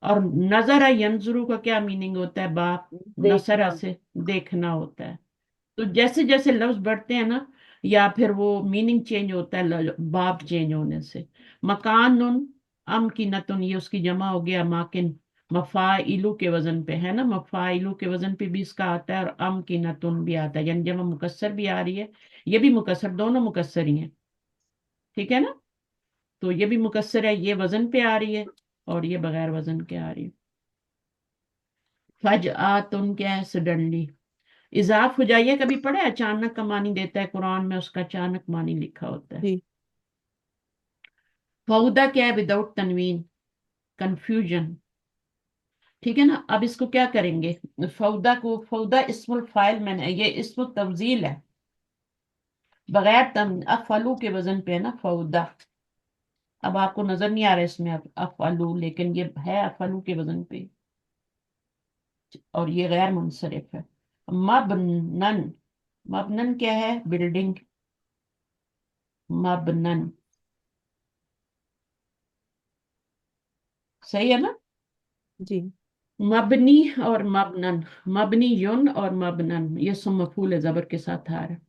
और नजर यंजुरू का क्या मीनिंग होता है? बाप नसरा देखना। से देखना होता है। तो जैसे जैसे लफ्ज बढ़ते हैं ना, या फिर वो मीनिंग चेंज होता है बाप चेंज होने से। मकानुन, अमकिनतुन, ये उसकी जमा हो गया माकिन। मफाइलू के वजन पे है ना, मफाइलू के वजन पे भी इसका आता है, और अमकिनतुन भी आता है, यानी जमा मुकस्सर भी आ रही है, ये भी मुकस्सर, दोनों मुकस्सर ही है। ठीक है ना? तो ये भी मुकस्सर है, ये वजन पे आ रही है, और ये बगैर वजन के आ रही है। फजआतुन क्या है? सडनली। इजाफ हो जाइए, कभी पढ़े अचानक का मानी देता है कुरान में, उसका अचानक मानी लिखा होता है। जी। फौदा क्या है? विदाउट तनवीन, कंफ्यूजन। ठीक है ना? अब इसको क्या करेंगे? फौदा को, फौदा इस्मुल फाइल में है, ये इस्मुल तफजील है, बगैर अफलू के वजन पे है ना फौदा। अब आपको नजर नहीं आ रहा है इसमें अफलू, लेकिन ये है अफलू के वजन पे, और ये गैर मुनसरिफ है। मबनन, मबनन क्या है? बिल्डिंग, मबनन। सही है ना? जी। मबनी और मबनन, मबनी युन और मबनन, ये सब मफूल जबर के साथ आ रहा है।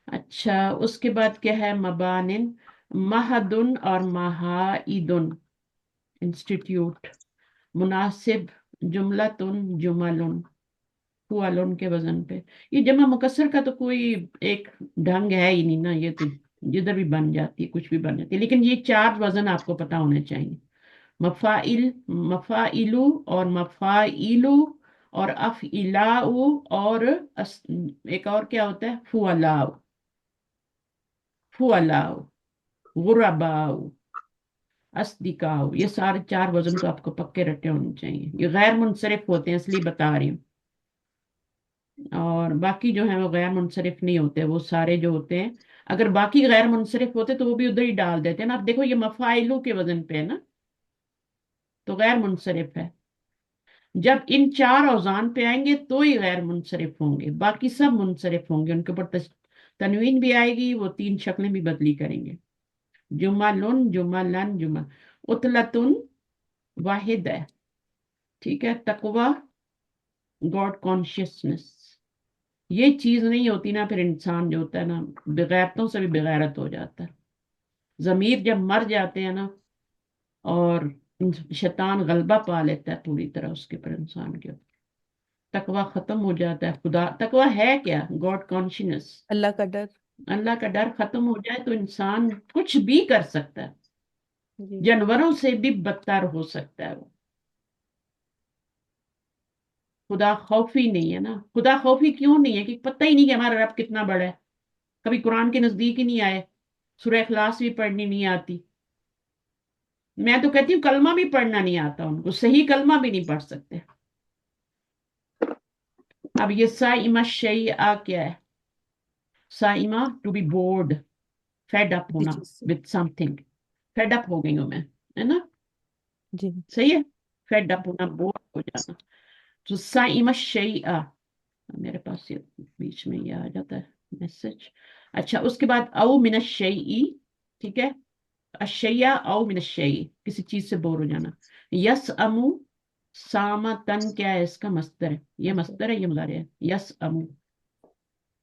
अच्छा, उसके बाद क्या है? मबानिन, महदुन और महाइदुन, इंस्टीट्यूट। मुनासिब, जुमलतुन, जुमलुन, हुआलुन के वजन पे। ये जमा मुकस्सर का तो कोई एक ढंग है ही नहीं ना, ये तो जिधर भी बन जाती है, कुछ भी बन जाती है, लेकिन ये चार वजन आपको पता होने चाहिए। मफाइल, मफाइलू और मफाइलू और अफइलाऊ, और एक और क्या होता है? फुअलाऊ, फुअलाऊ, गुरबाऊ, अस्दिकाऊ। ये सारे चार वजन तो आपको पक्के रटे होने चाहिए। ये गैर मुनसरिफ होते हैं, इसलिए बता रही हूँ। और बाकी जो है वो गैर मुनसरिफ नहीं होते, वो सारे जो होते हैं, अगर बाकी गैर मुनसरिफ होते तो वो भी उधर ही डाल देते हैं ना। आप देखो ये मफाइलू के वजन पे है ना, तो गैर मुनसरिफ है। जब इन चार औजान पे आएंगे तो ही गैर मुनसरिफ होंगे, बाकी सब मुनसरिफ होंगे, उनके ऊपर तनवीन भी आएगी, वो तीन शक्लें भी बदली करेंगे। जुमलुन, जुमलन, जुमल। उतलतुन वाहिद है। ठीक है? तकवा, गॉड कॉन्शियसनेस। ये चीज नहीं होती ना, फिर इंसान जो होता है ना, बेगैरतों से भी बेगैरत हो जाता है। जमीर जब मर जाते हैं ना, और शैतान गलबा पा लेता है पूरी तरह उसके ऊपर, इंसान के ऊपर, तकवा खत्म हो जाता है। खुदा, तकवा है क्या? गॉड कॉन्शियसनेस, अल्लाह का डर। अल्लाह का डर खत्म हो जाए तो इंसान कुछ भी कर सकता है, जी। जानवरों से भी बदतर हो सकता है वो। खुदा खौफी नहीं है ना। खुदा खौफी क्यों नहीं है? कि पता ही नहीं कि हमारा रब कितना बड़ा है, कभी कुरान के नजदीक ही नहीं आए, सूरह इखलास भी पढ़नी नहीं आती। मैं तो कहती हूँ कलमा भी पढ़ना नहीं आता उनको, सही कलमा भी नहीं पढ़ सकते। अब ये साइमा शैया क्या है? साइमा, to be bored, fed up जी। होना जी से। With something. फेड अप हो गई हूँ मैं, है ना? जी। सही है? फेड अप होना, बोर्ड हो जाना। तो साइमा शैया, मेरे पास ये बीच में ये आ जाता है मैसेज। अच्छा, उसके बाद औ मिन शैई, ठीक है? अशैया औ मिन शैई, किसी चीज से बोर हो जाना। यस अमु, सामा तन क्या है? इसका मस्दर है, ये मस्दर है, ये मुजारे है। यस अमु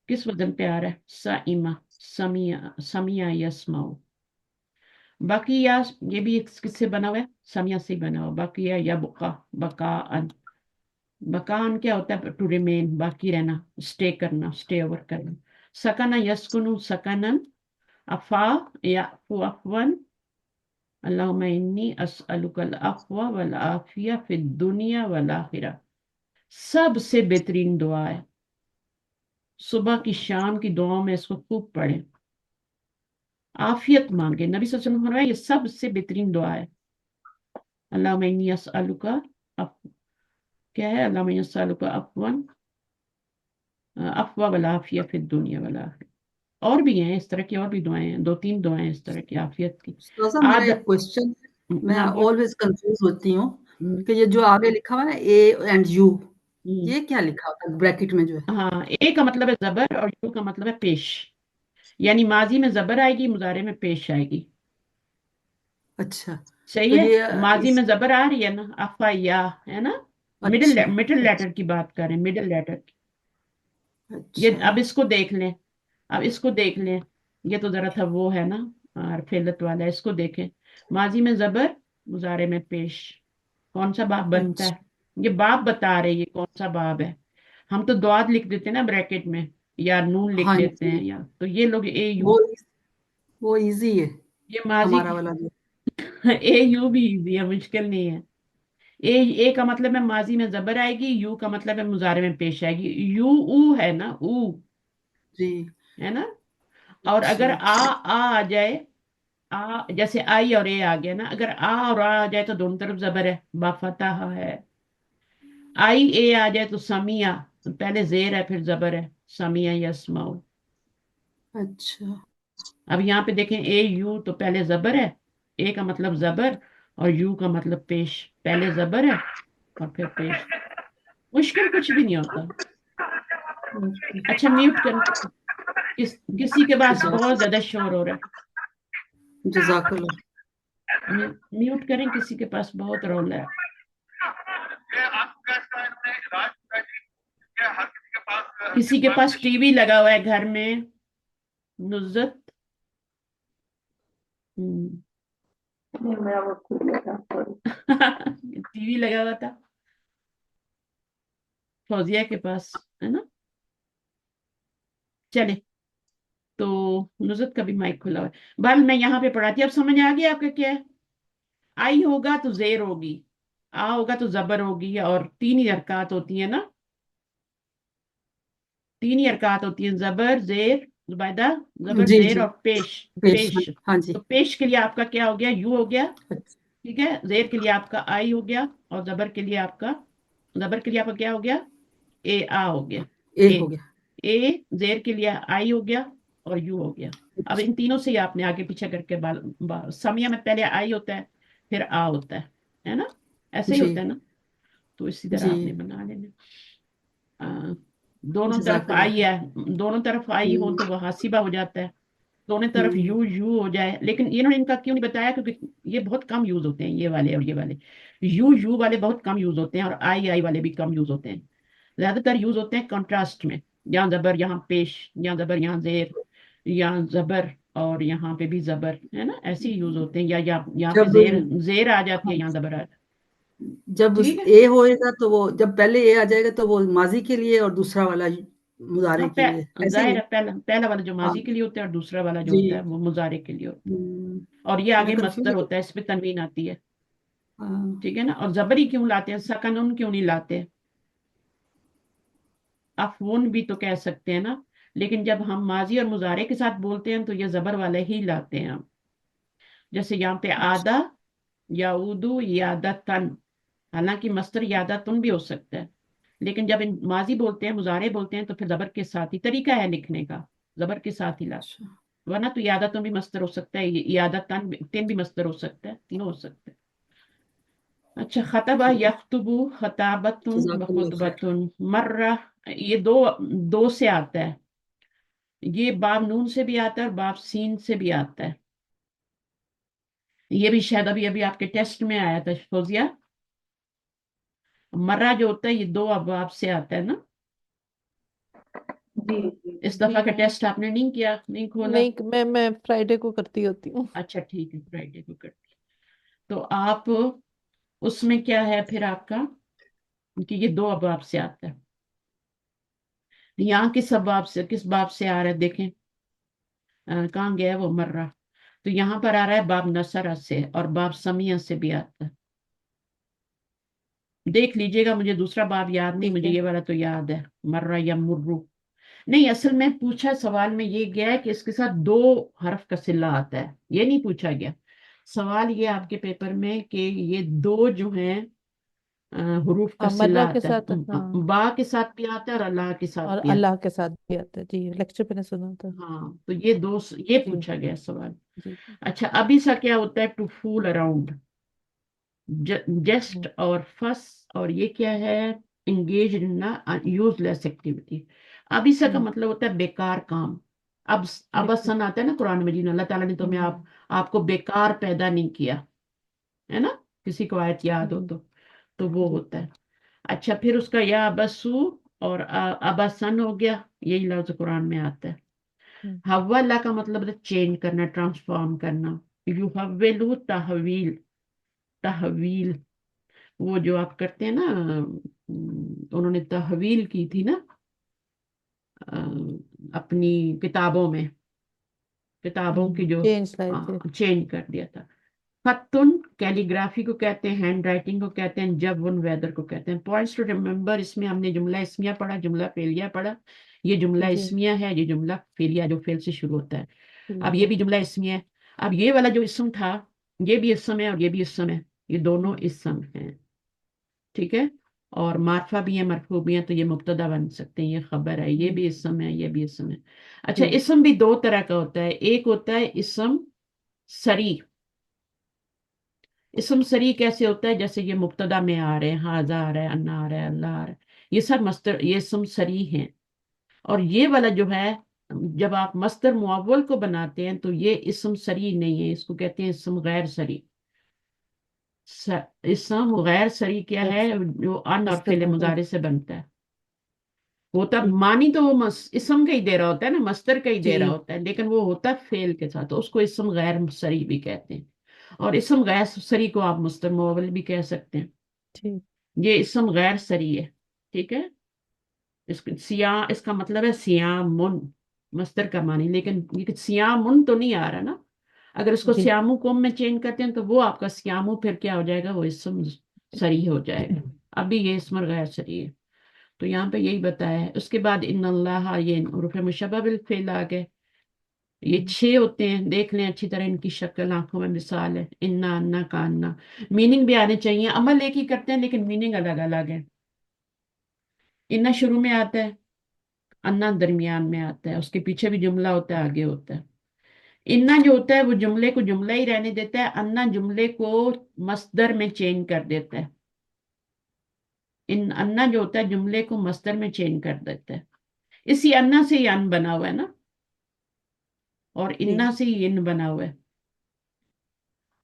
किस वजन पे आ रहा है? साइमा, समिया, समिया यस्माउ। बाकी या, ये भी किससे बना हुआ है? समिया से ही बना हुआ। बाकी या बुका, बकाअन। बकान क्या होता है? टू रिमेन, बाकी रहना, स्टे करना, स्टे ओवर करना। सकना यस्कुनु सकनन, अफा या अफवन। अल्लाहुम्मा इन्नी अस्अलुकल अफ़्व वल आफिया फिद दुनिया वल आखिरा। सबसे बेहतरीन दुआ है, सुबह की शाम की दुआओं में इसको खूब पढ़ें। आफियत मांगे, नबी सल्लल्लाहु अलैहि वसल्लम ने फरमाया ये सबसे बेहतरीन दुआ है। अल्लाहुम्मा इन्नी अस्अलुका, क्या है? अल्लाहुम्मा इन्नी अस्अलुका अफ़वन, अफ़्व वल आफिया फिद दुनिया वल आखिरा। और भी हैं इस तरह की, और भी दुआएं हैं, दो तीन दुआएं इस तरह की आफियत की। उस्ताद मेरा आद एक क्वेश्चन है, मैं हाँ बोल। ऑलवेज कंफ्यूज होती हूँ हम्म, कि ये जो आगे लिखा हुआ है ना, ए एंड यू, हम्म, ये क्या लिखा होता है ब्रैकेट में जो है? हाँ, ए का मतलब है जबर और यू का मतलब है पेश, यानी माजी में जबर आएगी, मुजारे में पेश आएगी। अच्छा, सही तो है। ये माजी इस में जबर आ रही है ना, अफा या, है ना। अच्छा मिडिल अच्छा लेटर की बात करें, मिडिल लेटर की। ये अच्छा। अब इसको देख लें, अब इसको देख लें। ये तो जरा था वो है ना, और फेलत वाला है। इसको देखें, माजी में जबर, मुजारे में पेश, कौन सा बाब बनता अच्छा है? ये बाब बता रहे ये कौन सा बाब है। हम तो द्वाद लिख देते हैं ना ब्रैकेट में, या नून लिख हाँ देते हैं, जी, या तो ये लोग ए यू। वो वो इजी है ये माजी हमारा वाला जो। ए यू भी इजी है, मुश्किल नहीं है। ए ए का मतलब है माजी में जबर आएगी, यू का मतलब है मुजारे में पेश आएगी। यू ऊ है ना, ऊ, जी। है ना। और अच्छा अगर आ जाए, आ जैसे आई और ए आ गया ना, अगर आ और आ जाए तो दोनों तरफ जबर है, बाफतहा है। आई ए आ जाए तो समिया, तो पहले जेर है फिर जबर है, समिया यस्माउ। अच्छा अब यहाँ पे देखें, ए यू तो पहले जबर है, ए का मतलब जबर और यू का मतलब पेश, पहले जबर है और फिर पेश। मुश्किल कुछ भी नहीं होता। अच्छा, म्यूट कर, किसी के पास बहुत ज्यादा शोर हो रहा जजाकल्ला। है, म्यूट करें, किसी के पास बहुत रौला है। किसी के पास टीवी लगा हुआ है घर में, नुज़त। हम्म। नहीं, मेरा वो खुल गया था, सॉरी। टीवी लगा हुआ था फौजिया के पास, है ना। चले, तो नुज़त का भी माइक खुला हुआ है। बल मैं यहाँ पे पढ़ाती, अब समझ आ गया आपका क्या है। आई होगा तो जेर होगी, आ होगा तो जबर होगी, और तीन ही हरकत होती है ना, तीन ही हरकत होती है, जबर जेर, जुबैदा, जबर जी जेर जी। और पेश। पेश, हाँ पेश, हाँ तो जी। पेश के लिए आपका क्या हो गया, यू हो गया। अच्छा, ठीक है, जेर के लिए आपका आई हो गया, और जबर के लिए आपका क्या हो गया, ए आ हो गया। ए ए हो गया। ए जेर के लिए आई हो गया और यू हो गया। अब अच्छा, इन तीनों से ही आपने आगे पीछे करके समिया में पहले आई होता है फिर आ होता है ना, ऐसे ही जी होता है ना। तो इसी तरह जी। आपने बना लेना। आ, दोनों तरफ जजाकल्ला आई खैर। है, दोनों तरफ आई हो हम्म तो वह हासिबा हो जाता है, दोनों तरफ हम्म। यू यू हो जाए। लेकिन इन्होंने इनका क्यों नहीं बताया, क्योंकि ये बहुत कम यूज होते हैं, ये वाले और ये वाले। यू यू वाले बहुत कम यूज होते हैं, और आई आई वाले भी कम यूज होते हैं। ज्यादातर यूज होते हैं कॉन्ट्रास्ट में, यहाँ जबर यहाँ पेश, यहाँ जबर यहाँ जेर, यहाँ जबर और यहाँ पे भी जबर, है ना, ऐसे ही यूज होते हैं। या यहाँ पे जब जेर जेर आ जाती है, हाँ, यहाँ जबर आ जाती जब है। ठीक है। ए होएगा तो वो, जब पहले ए आ जाएगा तो वो माजी के लिए और दूसरा वाला हाँ, मुजारे के लिए, ऐसे ही जाहिर है। है, पहला पहला वाला जो हाँ माजी के लिए होता है और दूसरा वाला जो जी। होता है वो मुजारे के लिए होता हम्म, है। और ये मैं आगे कंफ्यूज मस्तर हो। होता है, इस पे तनवीन आती है। हाँ ठीक है ना। और जबरी क्यों लाते हैं, सकनून क्यों नहीं लाते? अफवुन भी तो कह सकते हैं ना, लेकिन जब हम माजी और मुजारे के साथ बोलते हैं तो ये जबर वाले ही लाते हैं हम। जैसे यहाँ पे आदा, याऊदू, यादतन, हालांकि मस्तर यादतन भी हो सकता है, लेकिन जब इन माजी बोलते हैं, मुजारे बोलते हैं, तो फिर जबर के साथ ही तरीका है लिखने का, जबर के साथ ही लाते अच्छा। हैं। वरना तो यादतन भी मस्तर हो सकता है, यादतन तीन भी मस्तर हो सकता है, तीनों हो सकते हैं। अच्छा, खतबा ठीक। यख्तुबु, खताबतुन व जजाकल्ला खैर। खुतबतुन, मर्रा, ये दो दो से आता है। ये बाब नून से भी आता है और बाब सीन से भी आता है। ये भी शायद अभी अभी आपके टेस्ट में आया था फौजिया। मर्रा जो होता है ये दो अबाब से आता है ना। जी जी इस दफा का हम्म। टेस्ट आपने नहीं किया, नहीं खोला? नहीं, मैं फ्राइडे को करती होती हूँ। अच्छा ठीक है, फ्राइडे को करती। तो आप उसमें क्या है फिर आपका, कि ये दो अबाब से आता है। यहाँ किस अबाब से, किस बाब से आ रहा है देखें, कहाँ गया है वो मर्रा। तो यहाँ पर आ रहा है बाब नसरा से, और बाब समिया से भी आता है। देख लीजिएगा, मुझे दूसरा बाब याद नहीं, ठीक मुझे है। ये वाला तो याद है, मर्रा या मुर्रू। नहीं, असल में पूछा सवाल में ये गया है कि इसके साथ दो हर्फ का सिला आता है, ये नहीं पूछा गया। सवाल ये आपके पेपर में कि ये दो जो हैं हरूफ का हाँ, सिला मर्रा के आता है, साथ, हाँ। बा के साथ भी आता है और अल्लाह के साथ और भी आता अल्लाह के साथ भी आता है, जी, लेक्चर पे ने सुना था। है। हाँ, तो ये दो, ये जी पूछा गया सवाल। जी। अच्छा, अभी सा क्या होता है, टू फूल अराउंड, जस्ट हम्म। और फस, और ये क्या है, engaged in a useless activity. अब इसका हम्म, मतलब होता है बेकार काम. अब बिल्कुल। अबसन आता है ना कुरान मजीद में, अल्लाह ताला ने तुम्हें आपको बेकार पैदा नहीं किया, है ना. किसी को आयत याद हो तो वो जी। होता है. अच्छा, फिर उसका या अबसु और अबसन हो गया, यही लफ्ज कुरान में आता है. हम्म, हव्वला का मतलब है चेंज करना, ट्रांसफॉर्म करना. युहव्विलु तहवील. तहवील वो जो आप करते हैं ना, उन्होंने तहवील की थी ना अपनी किताबों में, किताबों की जो चेंज लाए थे। चेंज कर दिया था. खत्तुन कैलीग्राफी को कहते हैं, हैंड राइटिंग को कहते हैं, जबुन वेदर को कहते हैं. पॉइंट्स टू रिमेम्बर, इसमें हमने जुमला इस्मिया पढ़ा, जुमला फेलिया पढ़ा. ये जुमला जी। इस्मिया है, ये जुमला फेलिया जो फेल से शुरू होता है. अब ये ठीक भी जुमला इस्मिया है. अब ये वाला जो इसम था, ये भी इसम है और ये भी इसम है, ये दोनों है। इसम हैं. ठीक है. और मारफा भी है, मरफू भी है, तो ये मुब्तदा बन सकते हैं, ये खबर है, ये भी इसम है, ये भी इसम है. अच्छा, जी। इसम भी दो तरह का होता है. एक होता है इसम सरी. इसम सरी कैसे होता है, जैसे ये मुब्तदा में आ रहे हैं, हाजा आ रहा है, अन्ना आ रहा है, अल्लाह आ रहा है, ये सब मस्तर, ये इसम सरी हैं. और ये वाला जो है, जब आप मस्तर मुअव्वल को बनाते हैं तो ये इसम सरी नहीं है, इसको कहते हैं इसम गैर सरी. इसम गैर सरी क्या है, अच्छा, जो अन और मस्तर फेले मुफल। मुजारे से बनता है. होता ठीक। मानी तो वो इसम का ही दे रहा होता है ना, मस्तर का ही दे रहा जी। होता है, लेकिन वो होता है फेल के साथ, तो उसको इसम गैर सरी भी कहते हैं. और इसम गैर सरी को आप मस्तर मुअव्वल भी कह सकते हैं. ठीक। ये इसम गैर सरी है. ठीक है. इसका मतलब है सियामुन, मस्तर का मानी, लेकिन ये सियामुन तो नहीं आ रहा ना. अगर इसको जी। सियामु कोम में चेंज करते हैं तो वो आपका सियामु फिर क्या हो जाएगा, वो इसम सरी हो जाएगा. अभी ये इसम गैर सरी है. तो यहाँ पे यही बताया है. उसके बाद इन अल्लाह, ये उर्फ मुशब्बह बिल फेल आ गए. ये छह होते हैं, देख लें अच्छी तरह, इनकी शक्ल आंखों में मिसाल है. इन्ना अन्ना का अन्ना, मीनिंग भी आने चाहिए. अमल एक ही करते हैं लेकिन मीनिंग अलग अलग है. इन्ना शुरू में आता है, अन्ना दरमियान में आता है, उसके पीछे भी जुमला होता है, आगे होता है. इन्ना जो होता है वो जुमले को जुमला ही रहने देता है, अन्ना जुमले को मस्दर में चेंज कर देता है. इन अन्ना जो होता है जुमले को मस्दर में चेंज कर देता है. इसी अन्ना से ही अन बना हुआ है ना, और जी। इन्ना से ही इन बना हुआ है.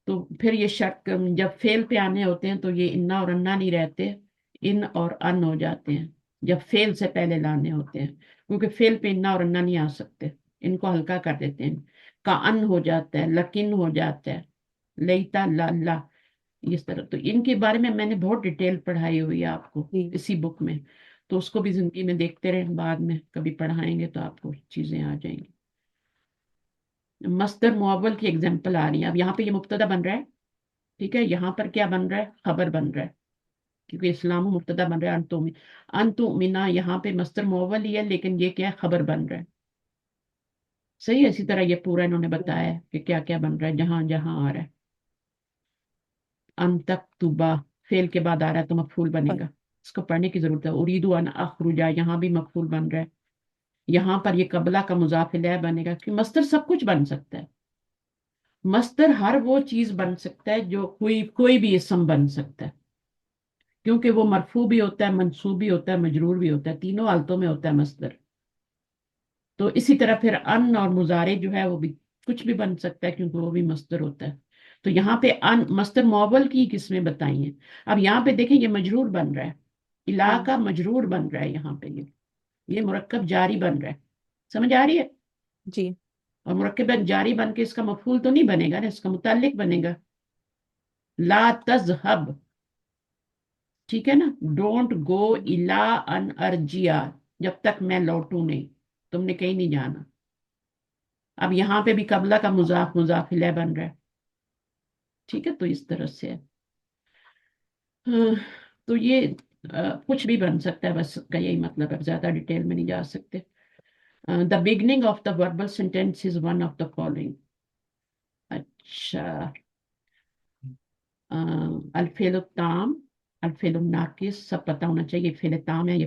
तो फिर ये शक जब फेल पे आने होते हैं तो ये इन्ना और अन्ना नहीं रहते, इन और अन हो जाते हैं. जब फेल से पहले लाने होते हैं, क्योंकि फेल पे इन्ना और अन्ना नहीं आ सकते, इनको हल्का कर देते हैं. का अन हो जाता है, लकिन हो जाता है, लेता ला. इस तरह तो इनके बारे में मैंने बहुत डिटेल पढ़ाई हुई है आपको जी। इसी बुक में. तो उसको भी जिंदगी में देखते रहे, बाद में कभी पढ़ाएंगे तो आपको चीजें आ जाएंगी. मस्दर मुअव्वल की एग्जांपल आ रही है. अब यहाँ पे ये मुब्तदा बन रहा है. ठीक है, यहाँ पर क्या बन रहा है, खबर बन रहा है, क्योंकि इस्लाम मुब्तदा बन रहा है. अंतुमिना यहाँ पे मस्दर मुअव्वल ही है, लेकिन ये क्या है, खबर बन रहा है. सही है. इसी तरह ये पूरा इन्होंने बताया है कि क्या क्या बन रहा है, जहां जहां आ रहा है. अंतकतुबा फेल के बाद आ रहा है तो मफूल पर। बनेगा. इसको पढ़ने की जरूरत है. उरीदु अन अखरुजा, यहाँ भी मफूल बन रहा है. यहाँ पर ये कबला का मुजाफ इलैह बनेगा, कि मस्दर सब कुछ बन सकता है. मस्दर हर वो चीज बन सकता है जो कोई कोई भी इसम बन सकता है, क्योंकि वो मरफू भी होता है, मंसूब भी होता है, मजरूर भी होता है, तीनों हालतों में होता है मस्दर. तो इसी तरह फिर अन और मुजारे जो है वो भी कुछ भी बन सकता है, क्योंकि वो भी मस्दर होता है. तो यहाँ पे अन मस्दर मुअव्वल की किस्में बताई हैं. अब यहाँ पे देखें, ये मजरूर बन रहा है, इलाका मजरूर बन रहा है यहाँ पे. ये मुरक्कब जारी बन रहा है. समझ आ रही है. जी। और मुरक्कब जारी बन के इसका मफूल तो नहीं बनेगा ना, इसका मुताल्लिक बनेगा. ला तज़हब, ठीक है ना. डोंट गो इला अन अर्जिया, जब तक मैं लौटू नहीं, तुमने कहीं नहीं जाना. अब यहाँ पे भी कबला का मुजाफ मुजाफ इलैह बन रहा है. ठीक है, तो इस तरह से है. हाँ, तो ये कुछ भी बन सकता है, बस का यही मतलब है, ज्यादा डिटेल में नहीं जा सकते. The beginning of the verbal sentence is one of the following. अच्छा, अल्फेल ताम, अल्फेल नाकिस, सब पता होना चाहिए. फेल ताम है,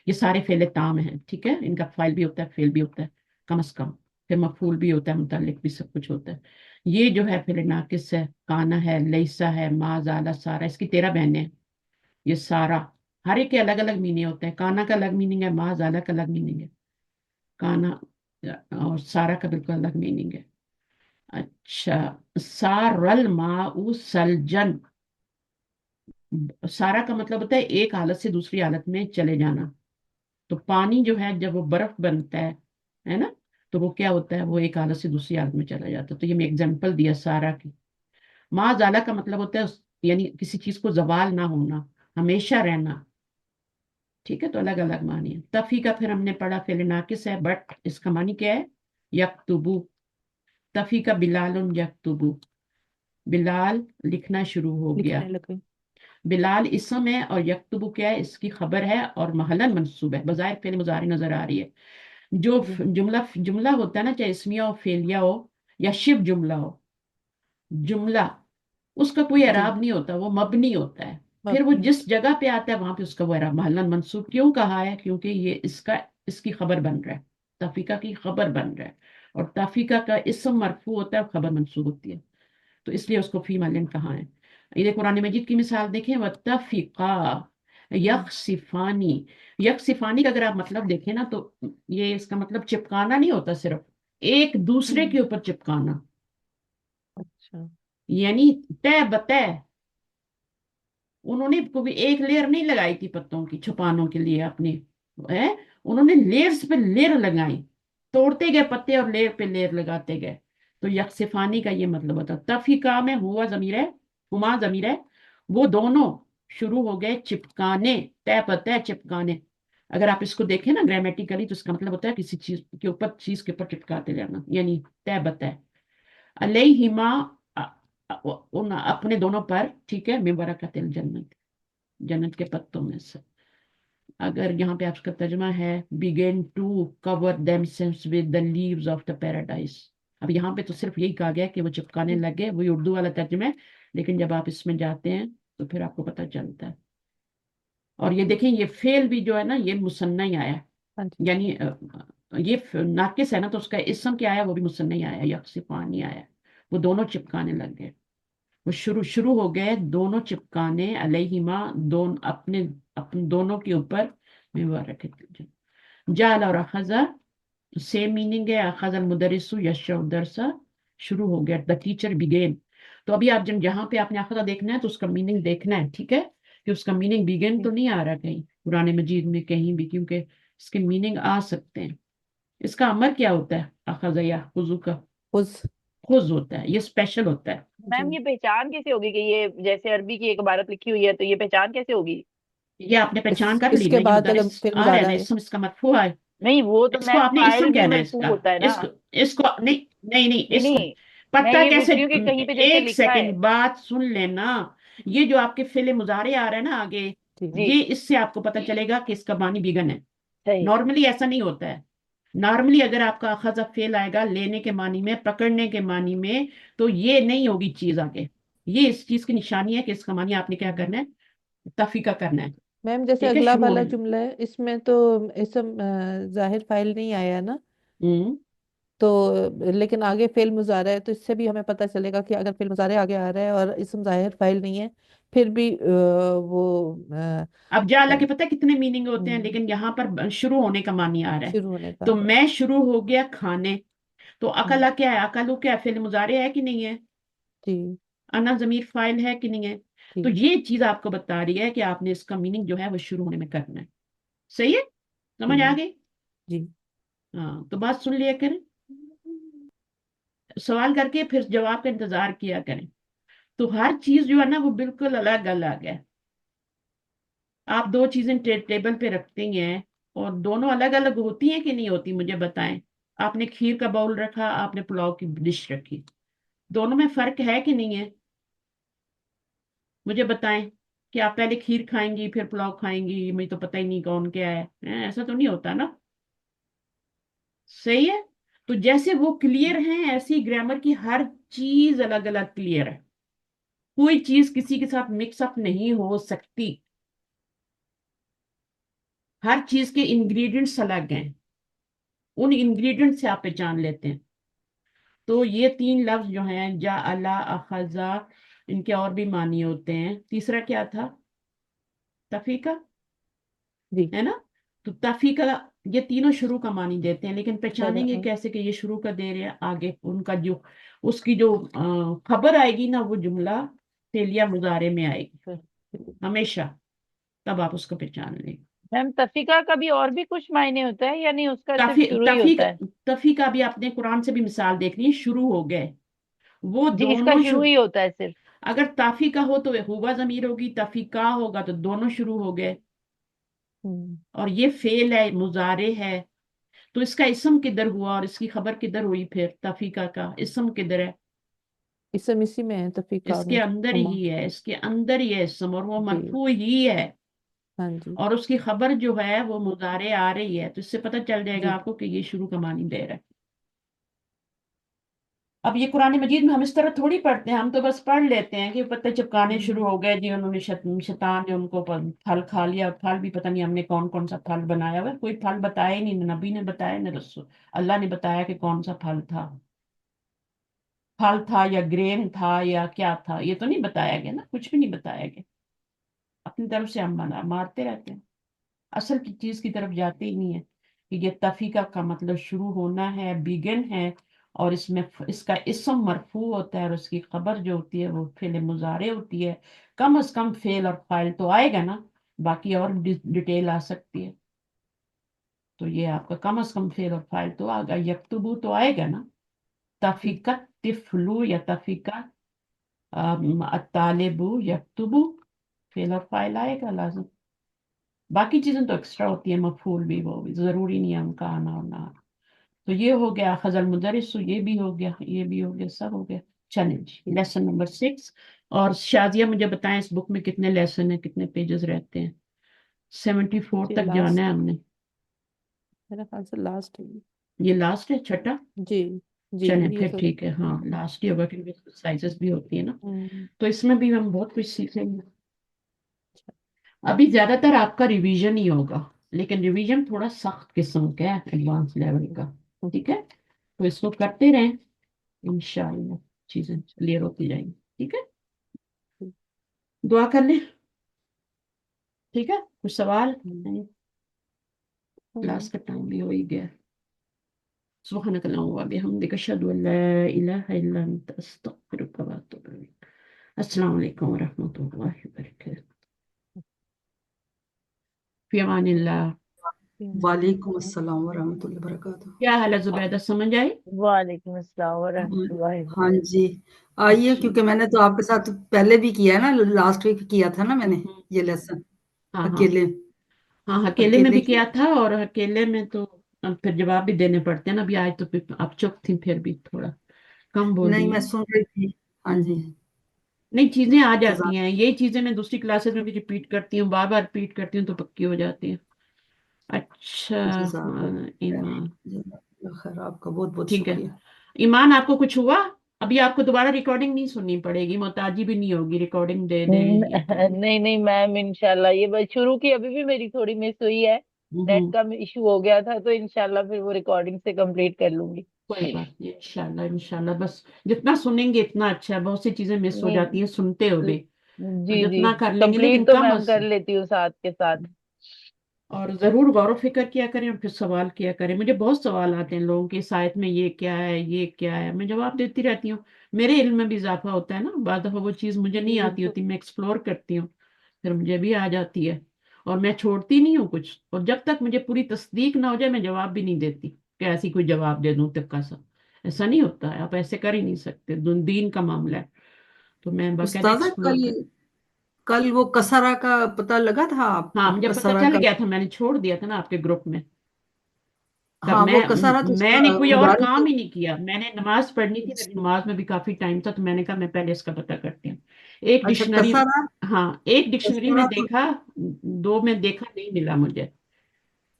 ये सारे फेल ताम हैं. ठीक है, इनका फाइल भी होता है, फेल भी होता है, कम से कम. फिर मफूल भी होता है, मुतल्लिक भी, सब कुछ होता है. ये जो है फेल नाकिस है, काना है, लईसा है, माजाला, सारा. इसकी 13 बहनें हैं. ये सारा ہر ایک کے الگ الگ میننگ ہوتے ہیں. کانا کا الگ میننگ ہے, ما زالہ کا الگ میننگ ہے. کانا اور سارا کا بالکل الگ میننگ ہے. اچھا, سارل ماء سلجن. سارا کا مطلب ہوتا ہے ایک حالت سے دوسری حالت میں چلے جانا. تو پانی جو ہے جب وہ برف بنتا ہے نا, تو وہ کیا ہوتا ہے, وہ ایک حالت سے دوسری حالت میں چلا جاتا ہے. تو یہ میں اگزامپل دیا سارا کی. ما زالہ کا مطلب ہوتا ہے یعنی کسی چیز کو زوال نہ ہونا, ہمیشہ رہنا. ٹھیک ہے, تو الگ الگ معنی ہے. تفی کا پھر ہم نے پڑھا فعل ناقص ہے, بٹ اس کا معنی کیا ہے, یکتبو. تفی کا بلال یکتبو, بلال لکھنا شروع ہو گیا. لکھنے لگے. بلال اسم ہے اور یکتبو کیا ہے, اس کی خبر ہے اور محلن منصوب ہے. بظاہر فعل مضارع نظر آ رہی ہے. جو جی جملہ ہوتا ہے نا, چاہے اسمیہ ہو, فعلیہ ہو یا شبہ جملہ ہو, جملہ اس کا کوئی جی اعراب نہیں ہوتا, وہ مبنی ہوتا ہے. پھر وہ مبنی. جس جگہ پہ آتا ہے وہاں پہ اس کا وہ اعراب محلن منصوب کیوں کہا ہے, کیونکہ یہ اس کی خبر بن رہا ہے, تفیقہ کی خبر بن رہا ہے. اور تفیقہ کا اسم مرفوع ہوتا ہے اور خبر منصوب ہوتی ہے, تو اس لیے اس کو فی محل کہا ہے. یہ قرآن مجید کی مثال دیکھیں, وَاتَّفِقَا یخصفانی. یخصفانی کا اگر آپ مطلب دیکھیں نا, تو یہ اس کا مطلب چپکانا نہیں ہوتا, صرف ایک دوسرے کے اوپر چپکانا, اچھا. یعنی طے بطے. انہوں نے کوئی ایک لیئر نہیں لگائی تھی پتوں کی چھپانوں کے لیے اپنی, انہوں نے لیئرز پہ لیئر لگائی, توڑتے گئے پتے اور لیئر پہ لیئر لگاتے گئے. تو یکسفانی کا یہ مطلب ہوتا ہے. تفیقہ میں ہوا ضمیر ہے, ہما ضمیر ہے, وہ دونوں شروع ہو گئے چپکانے, طے پتے چپکانے. اگر آپ اس کو دیکھیں نا گرامیٹیکلی, تو اس کا مطلب ہوتا ہے کسی چیز کے اوپر چپکاتے جانا, یعنی طے بتے. علیہما ان اپنے دونوں پر, ٹھیک ہے, من برکت الجنت, جنت کے پتوں میں سے. اگر یہاں پہ آپ کا ترجمہ ہے begin to cover themselves with the leaves of the paradise. اب یہاں پہ تو صرف یہی کہا گیا کہ وہ چپکانے لگے, وہی اردو والا ترجمہ ہے, لیکن جب آپ اس میں جاتے ہیں تو پھر آپ کو پتہ چلتا ہے. اور یہ دیکھیں, یہ فعل بھی جو ہے نا, یہ مثنی ہی آیا ہے, ہاں جی. یعنی یہ ناقص ہے نا, تو اس کا اسم کیا آیا, وہ بھی مثنی ہی آیا, یکسفانی آیا. وہ دونوں چپکانے لگ گئے, وہ شروع ہو گئے دونوں چپکانے, علیہما اپنے دونوں کے اوپر. جال اور اخذا سیم میننگ ہے, اخذ المدرس یشرح الدرس, شروع ہو گیا, the teacher began. تو ابھی آپ جہاں پہ آپ نے اخذا دیکھنا ہے تو اس کا میننگ دیکھنا ہے, ٹھیک ہے, کہ اس کا میننگ begin تو نہیں آ رہا کہیں قرآن مجید میں کہیں بھی, کیونکہ اس کے میننگ آ سکتے ہیں. اس کا امر کیا ہوتا ہے, اخذ یا خذو کا خز. خذ ہوتا ہے, یہ اسپیشل ہوتا ہے. جی. میم یہ پہچان کیسے ہوگی کہ یہ جیسے عربی کی ایک عبارت لکھی ہوئی ہے تو یہ پہچان کیسے ہوگی؟ یہ آپ نے پہچان کر اس لی کے نا, یہ بعد اگر مدرس پھر آ رہا ہے مظاہرہ نا, ہے. اسم اس کا مرفوع ہے. نہیں وہ تو اس کو میم آپ نے فاعل اسم بھی کہنا ہے, اس مرفوع کا ہوتا ہے نا. اس کو نہیں نہیں نہیں, نہیں اس نہیں میں پتہ یہ کیسے, پوچھ رہی ہوں کہ کہیں پہ جیسے ایک لکھا ہے. سیکنڈ بات سن لینا. یہ جو آپ کے فعل مضارع آ رہا ہے نا آگے, جی. جی یہ اس سے آپ کو پتہ چلے گا کہ اس کا معنی بیگن ہے. صحیح. نارملی ایسا نہیں ہوتا ہے. نارملی اگر آپ کا اخذ فعل آئے گا لینے کے معنی میں, پکڑنے کے معنی میں, تو یہ نہیں ہوگی چیز آگے. یہ اس چیز کی نشانی ہے کہ اس کا معنی آپ نے کیا کرنا ہے, تفیقہ کرنا ہے. میم جیسے ٹھیک ہے, اگلا شروع والا ہونے. جملہ ہے, اس میں تو اسم ظاہر فاعل نہیں آیا نا, ہوں تو لیکن آگے فعل مضارع ہے, تو اس سے بھی ہمیں پتہ چلے گا کہ اگر فعل مضارع آگے آ رہا ہے اور اسم ظاہر فاعل نہیں ہے, پھر بھی وہ اب جا اللہ کے پتہ کتنے میننگ ہوتے ہیں, ہم، لیکن یہاں پر شروع ہونے کا معنی آ رہا ہے. شروع ہونے کا تو آ رہا ہے. میں شروع ہو گیا کھانے, تو ہم، اکلا کیا ہے, اکلو کیا ہے, فعل مضارع ہے کہ نہیں ہے, جی. انا ضمیر فاعل ہے کہ نہیں ہے. تو جی. یہ چیز آپ کو بتا رہی ہے کہ آپ نے اس کا میننگ جو ہے وہ شروع ہونے میں کرنا ہے. صحیح ہے, سمجھ آ جی. گئی. جی. ہاں, تو بات سن لیا کریں, سوال کر کے پھر جواب کا انتظار کیا کریں. تو ہر چیز جو ہے نا وہ بالکل الگ الگ ہے. آپ دو چیزیں ٹیبل پہ رکھتی ہیں اور دونوں الگ الگ ہوتی ہیں کہ نہیں ہوتی, مجھے بتائیں. آپ نے کھیر کا باؤل رکھا, آپ نے پلاؤ کی ڈش رکھی, دونوں میں فرق ہے کہ نہیں ہے, مجھے بتائیں. کہ آپ پہلے کھیر کھائیں گی پھر پلاؤ کھائیں گی, مجھے تو پتہ ہی نہیں کون کیا ہے, ایسا تو نہیں ہوتا نا. صحیح ہے. تو جیسے وہ کلیئر ہیں, ایسی گرامر کی ہر چیز الگ الگ کلیئر ہے. کوئی چیز کسی کے ساتھ مکس اپ نہیں ہو سکتی. ہر چیز کے انگریڈینٹس الگ ہیں, ان انگریڈینٹ سے آپ پہچان لیتے ہیں. تو یہ تین لفظ جو ہیں, جا اللہ اخذا, ان کے اور بھی معنی ہوتے ہیں. تیسرا کیا تھا, تفیقہ. जी है ना। तो तफी का ये तीनों शुरू का मानी देते हैं, लेकिन पहचानेंगे बड़ा कैसे कि ये शुरू का दे रहे हैं, आगे उनका जो उसकी जो खबर आएगी ना, वो जुमला फेल या मुजारे में आएगी हमेशा, तब आप उसको पहचान लेंगे। मैम तफीका का भी और भी कुछ मायने होता है या नहीं, उसका सिर्फ तफी शुरू ही तफी होता है? तफी का भी आपने कुरान से भी मिसाल देखनी है, शुरू हो गए वो जी, इसका दोनों शुरू ही होता है सिर्फ? अगर ताफी का हो तो हुआ जमीर होगी, तफी का होगा तो दोनों शुरू हो गए। हम्म, और ये फेल है, मुजारे है, तो इसका इसम किधर हुआ और इसकी खबर किधर हुई, फिर तफीका का इसम किधर है? इसम इसी में है तफीका इसके में। अंदर हमा ही है, इसके अंदर ही है इसम, और वो जी मरफू ही है, हाँ जी और उसकी खबर जो है वो मुजारे आ रही है, तो इससे पता चल जाएगा जी आपको कि ये शुरू का मानी दे रहा है। अब ये कुरान मजीद में हम इस तरह थोड़ी पढ़ते हैं, हम तो बस पढ़ लेते हैं कि पत्ते चिपकाने शुरू हो गए जी, उन्होंने शैतान ने उनको फल खा लिया, फल भी पता नहीं हमने कौन कौन सा फल बनाया हुआ है, कोई फल बताया ही नहीं, न नबी ने बताया न रसूल, अल्लाह ने बताया कि कौन सा फल था या ग्रेन था या क्या था, ये तो नहीं बताया गया ना, कुछ भी नहीं बताया गया। अपनी तरफ से हम मारते रहते हैं, असल की चीज की तरफ जाते ही नहीं है कि ये तफीका का मतलब शुरू होना है, बिगिन है, और इसमें इसका इसम मरफू होता है और उसकी खबर जो होती है वो फेल मुजारे होती है। कम अज कम फेल और फाइल तो आएगा ना, बाकी और डिटेल आ सकती है। तो ये आपका कम अज कम फेल और फाइल तो आएगा, यक्तुबू तो आएगा ना, तफीका तिफलू या तफीका तालिबू यक्तुबू, फेल और फाइल आएगा लाजम। बाकी चीजें तो एक्स्ट्रा होती है, मफूल भी वो भी जरूरी नहीं है उनका आना और ना आना। तो ये हो गया खजल मुदरिस, ये भी हो गया, ये भी हो गया, सब हो गया। चलें जी, लेसन नंबर 6। और शाजिया मुझे बताएं इस बुक में कितने लेसन है, कितने पेजेस रहते हैं? 74 जी तक जाना लास्ट, है हमने। मेरा ख्याल से लास्ट है ये लास्ट है, छठा? जी जी चलें ये फिर सब। ठीक है, हाँ लास्ट ही होगा क्योंकि एक्सरसाइजेस भी होती है ना, हम्म, तो इसमें भी हम बहुत कुछ सीखेंगे। अभी ज्यादातर आपका रिवीजन ही होगा, लेकिन रिवीजन थोड़ा सख्त किस्म का है, एडवांस लेवल का। ठीक है, तो इसको करते रहें, इंशाल्लाह चीजें क्लियर होती जाएंगी। ठीक है, दुआ कर लें। ठीक है, कुछ सवाल नहीं? क्लास का टाइम भी हो ही गया। सुब्हानक अल्लाहुम्मा व बिहम्दिक अशहदु अन ला इलाहा इल्ला अंत अस्तगफिरुका व अतूबु इलैक। अस्सलाम वालेकुम व रहमतुल्लाहि व बरकातहू। फी अमानिल्लाह। वालेकुम अस्सलाम वरहमतुल्लाहि वबरकातुह। क्या हाल है जुबैदा, समझ आई? वालेकुम अस्सलाम हाँ वरहमतुल्लाहि हाँ वबरकातुहू। जी, आइए, अच्छा। क्योंकि मैंने तो आपके साथ पहले भी किया है ना, लास्ट वीक किया था ना मैंने हम्म, ये लेसन, हाँ हाँ अकेले हाँ, अकेले में अकेले भी किया। किया था, और अकेले में तो अब फिर जवाब भी देने पड़ते हैं ना, अभी आज तो फिर आप चुप थी, फिर भी थोड़ा कम बोल नहीं, रही मैं हैं। सुन रही थी। हाँ जी, नहीं, चीजें आ जज़ाक जाती हैं, यही चीजें मैं दूसरी क्लासेस में भी रिपीट करती हूँ, बार बार रिपीट करती हूँ तो पक्की हो जाती है। अच्छा। जज़ाकल्लाह हाँ, खैर, ईमान। जज़ाकल्लाह खैर, आपका बहुत बहुत ठीक है, शुक्रिया। ईमान आपको कुछ हुआ? अभी आपको दोबारा रिकॉर्डिंग नहीं सुननी पड़ेगी, मोहताजी भी नहीं होगी, रिकॉर्डिंग दे दें ये कर दें। नहीं नहीं मैम, इंशाल्लाह ये बस शुरू की अभी भी मेरी थोड़ी मिस हुई है, नेट हम्म, का इशू हो गया था, तो इंशाल्लाह फिर वो रिकॉर्डिंग से कंप्लीट कर लूंगी। कोई बात नहीं, इंशाल्लाह इंशाल्लाह, बस जितना सुनेंगे इतना अच्छा है, बहुत सी चीजें मिस हो जाती नहीं, हैं सुनते हुए, तो जी जी, जितना कर लेंगे, लेकिन कंप्लीट तो कम मैम अज। कर लेती हूँ साथ के साथ। और जरूर गौर फिक्र किया करें और फिर सवाल किया करें, मुझे बहुत सवाल आते हैं लोगों के, इस आयत में ये क्या है, ये क्या है, मैं जवाब देती रहती हूँ। मेरे इल्म में भी इजाफा होता है ना, बाद दफा वो चीज़ मुझे नहीं जी आती तो होती, मैं एक्सप्लोर करती हूँ, फिर मुझे भी आ जाती है, और मैं छोड़ती नहीं हूँ कुछ, और जब तक मुझे पूरी तस्दीक ना हो जाए मैं जवाब भी नहीं देती कि ऐसी कोई जवाब दे दूं तिक्का सा। ऐसा नहीं होता है, आप ऐसे कर ही नहीं सकते, दीन का मामला है, तो मैं बाकायदा उस्ताजा, एक्सप्लोर कल कर। कल वो कसरा का पता लगा था हाँ, आपको? मुझे पता कसरा चल का, गया था, मैंने छोड़ दिया था ना आपके ग्रुप में। तब हाँ वो मैं कसरा तो मैंने कोई और मुदारिस काम ही नहीं किया, मैंने नमाज पढ़नी थी, मेरी नमाज में भी काफी टाइम था, तो मैंने कहा मैं पहले इसका पता करती हूँ। एक अच्छा, डिक्शनरी, कसरा हाँ एक डिक्शनरी में कसरा तो देखा, दो में देखा, नहीं मिला मुझे,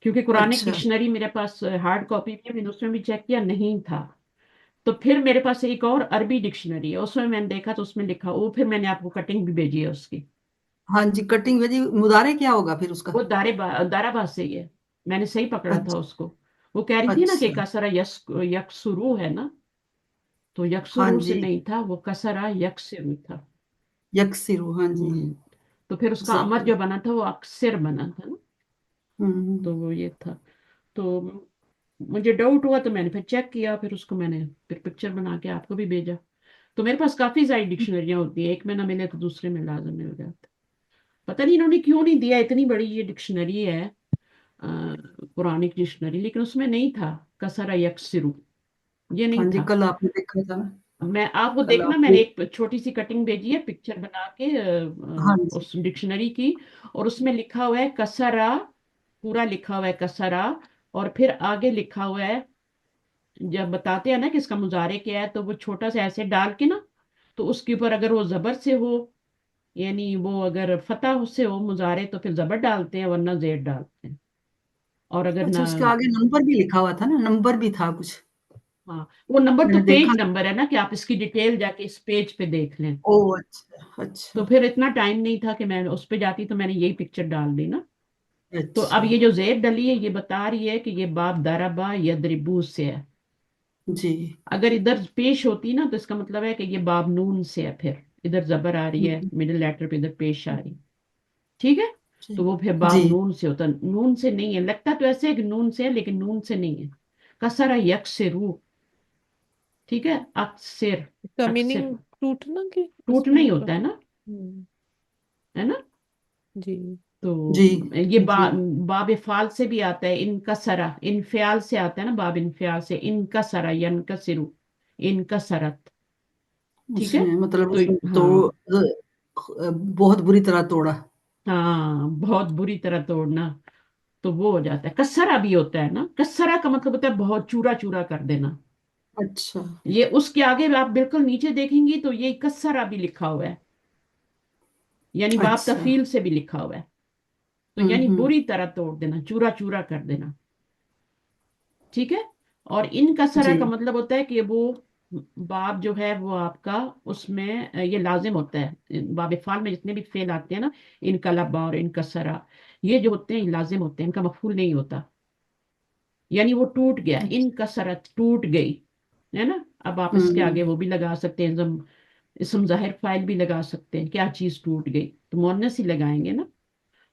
क्योंकि कुरानिक अच्छा डिक्शनरी मेरे पास हार्ड कॉपी भी है, मैंने उसमें भी चेक किया, नहीं था। तो फिर मेरे पास एक और अरबी डिक्शनरी है, उसमें मैंने देखा तो उसमें लिखा, वो फिर मैंने आपको कटिंग भी भेजी है उसकी। हाँ जी, कटिंग भेजी। मुदारे क्या होगा फिर उसका? वो दाराबाज से ही है, मैंने सही पकड़ा था अच्छा उसको। वो कह रही थी ना कि अच्छा, कसरा यकसुरू है ना, तो हाँ यकसुरू से जी, नहीं था, वो कसरा यकसिरू था। यकसिरू, हाँ जी, हम्म, तो फिर उसका अमर जो जज़ाकल्लाह। बना था वो अक्सर बना था ना। तो वो ये था। तो मुझे डाउट हुआ तो मैंने फिर चेक किया, फिर उसको मैंने फिर पिक्चर बना के आपको भी भेजा। तो मेरे पास काफी सारी डिक्शनरियां होती है, एक में ना मिले तो दूसरे में लाजम मिल जाता। पता नहीं इन्होंने क्यों नहीं दिया, इतनी बड़ी ये डिक्शनरी है पुरानी डिक्शनरी, लेकिन उसमें नहीं था कसरा यकसिरु, ये हाँ नहीं जी, था। कल आपने देखा था ना, मैं आपको कल देखना, मैंने आपने। एक छोटी सी कटिंग भेजी है पिक्चर बना के हाँ जी। उस डिक्शनरी की, और उसमें लिखा हुआ है कसरा, पूरा लिखा हुआ है कसरा, और फिर आगे लिखा हुआ है, जब बताते हैं ना कि इसका मुजारे क्या है, तो वो छोटा सा ऐसे डाल के ना, तो उसके ऊपर अगर वो जबर से हो, यानी वो अगर फतह से हो मुजारे, तो फिर जबर डालते हैं, वरना जेड डालते हैं। और अगर अच्छा, ना, उसके आगे नंबर भी लिखा हुआ था ना, नंबर भी था कुछ, हाँ वो नंबर तो मैंने देखा। पेज नंबर है ना, कि आप इसकी डिटेल जाके इस पेज पे देख लें। ओ अच्छा तो अच्छा। फिर इतना टाइम नहीं था कि मैं उस पे जाती, तो मैंने यही पिक्चर डाल दी ना। तो अब अच्छा ये जो जेब डली है, ये बता रही है कि ये बाब दरबा यदरिबू से है। जी। अगर इधर पेश होती ना, तो इसका मतलब है कि ये बाब नून से है, फिर इधर जबर आ रही है, मिडिल लेटर पे इधर पेश आ रही है, ठीक है। तो जी वो फिर जी। बाब नून से होता, नून से नहीं है, लगता तो ऐसे है कि नून से है, लेकिन नून से नहीं है। कसरा यकसिरू, ठीक है, अक्सर, इसका अक्सर मीनिंग टूटना की टूटना इसमें ही मतलब। होता है ना, है ना। जी। तो जी ये जी। बाब फाल से भी आता है, इनका सरा, इनफ्याल से आता है ना, बाब इनफ्याल से, इनका सरा यनका सिरु, इनका सरत, ठीक है। उसने मतलब तो उसने तो हाँ, बहुत बुरी तरह तोड़ा। हाँ बहुत बुरी तरह तोड़ना, तो वो हो जाता है। कस्सरा भी होता है ना, कस्सरा का मतलब होता है बहुत चूरा चूरा कर देना। अच्छा ये उसके आगे आप बिल्कुल नीचे देखेंगी तो ये कस्सरा भी लिखा हुआ है, यानी बाप अच्छा। तफील से भी लिखा हुआ है। तो यानी बुरी तरह तोड़ देना, चूरा चूरा कर देना, ठीक है। और इन कसरा जी। का मतलब होता है कि वो बाब जो है वो आपका, उसमें ये लाजिम होता है, बाब फाल में जितने भी फेल आते हैं ना, इन कलबा और इन कसरा, ये जो होते हैं ये लाजिम होते हैं, इनका मफूल नहीं होता। यानी वो टूट गया, इन कसरत टूट गई, है ना। अब आप इसके हम्म आगे वो भी लगा सकते हैं, इसम जाहिर फाइल भी लगा सकते हैं, क्या चीज टूट गई, तो मुअन्नस ही लगाएंगे ना।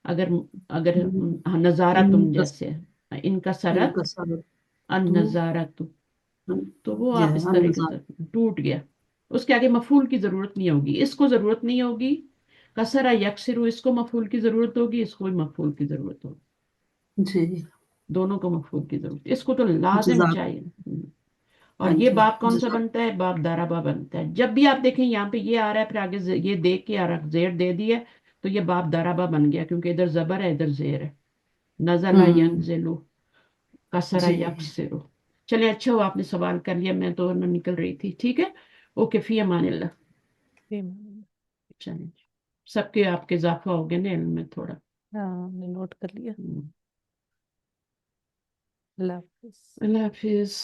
अगर अगर हम्म, हाँ, नजारा तुम इनका जैसे, इनका सरत इनका सारा अन तो नजारा, तो वो ये आप है इस तरह के अनजान। टूट गया। उसके आगे मफूल की जरूरत नहीं होगी, इसको जरूरत नहीं होगी। कसरा यकसिरु, इसको मफूल की जरूरत होगी, इसको भी मफूल की जरूरत होगी, जी। दोनों को मफूल की जरूरत, इसको तो लाजिम जजाक। चाहिए। और हाँ ये जी। बाप कौन सा जजाक। बनता है, बाप दाराबा बनता है। जब भी आप देखें यहाँ पे ये आ रहा है, फिर आगे ये देख के आ रहा है, जेर दे दिया, तो ये बाप दाराबा बन गया, क्योंकि इधर जबर है इधर जेर है। नजला हम्म। यंजिलु, कसरा जी। यकसिरु। चले, अच्छा हो आपने सवाल कर लिया, मैं तो वरना निकल रही थी, ठीक है। ओके, फी अमानिल्लाह। जी। चलिए, सबके आपके इजाफा हो गया ना इल्म में थोड़ा। हाँ, हमने नोट कर लिया। हम्म, अल्लाह हाफिज। अल्लाह हाफिज।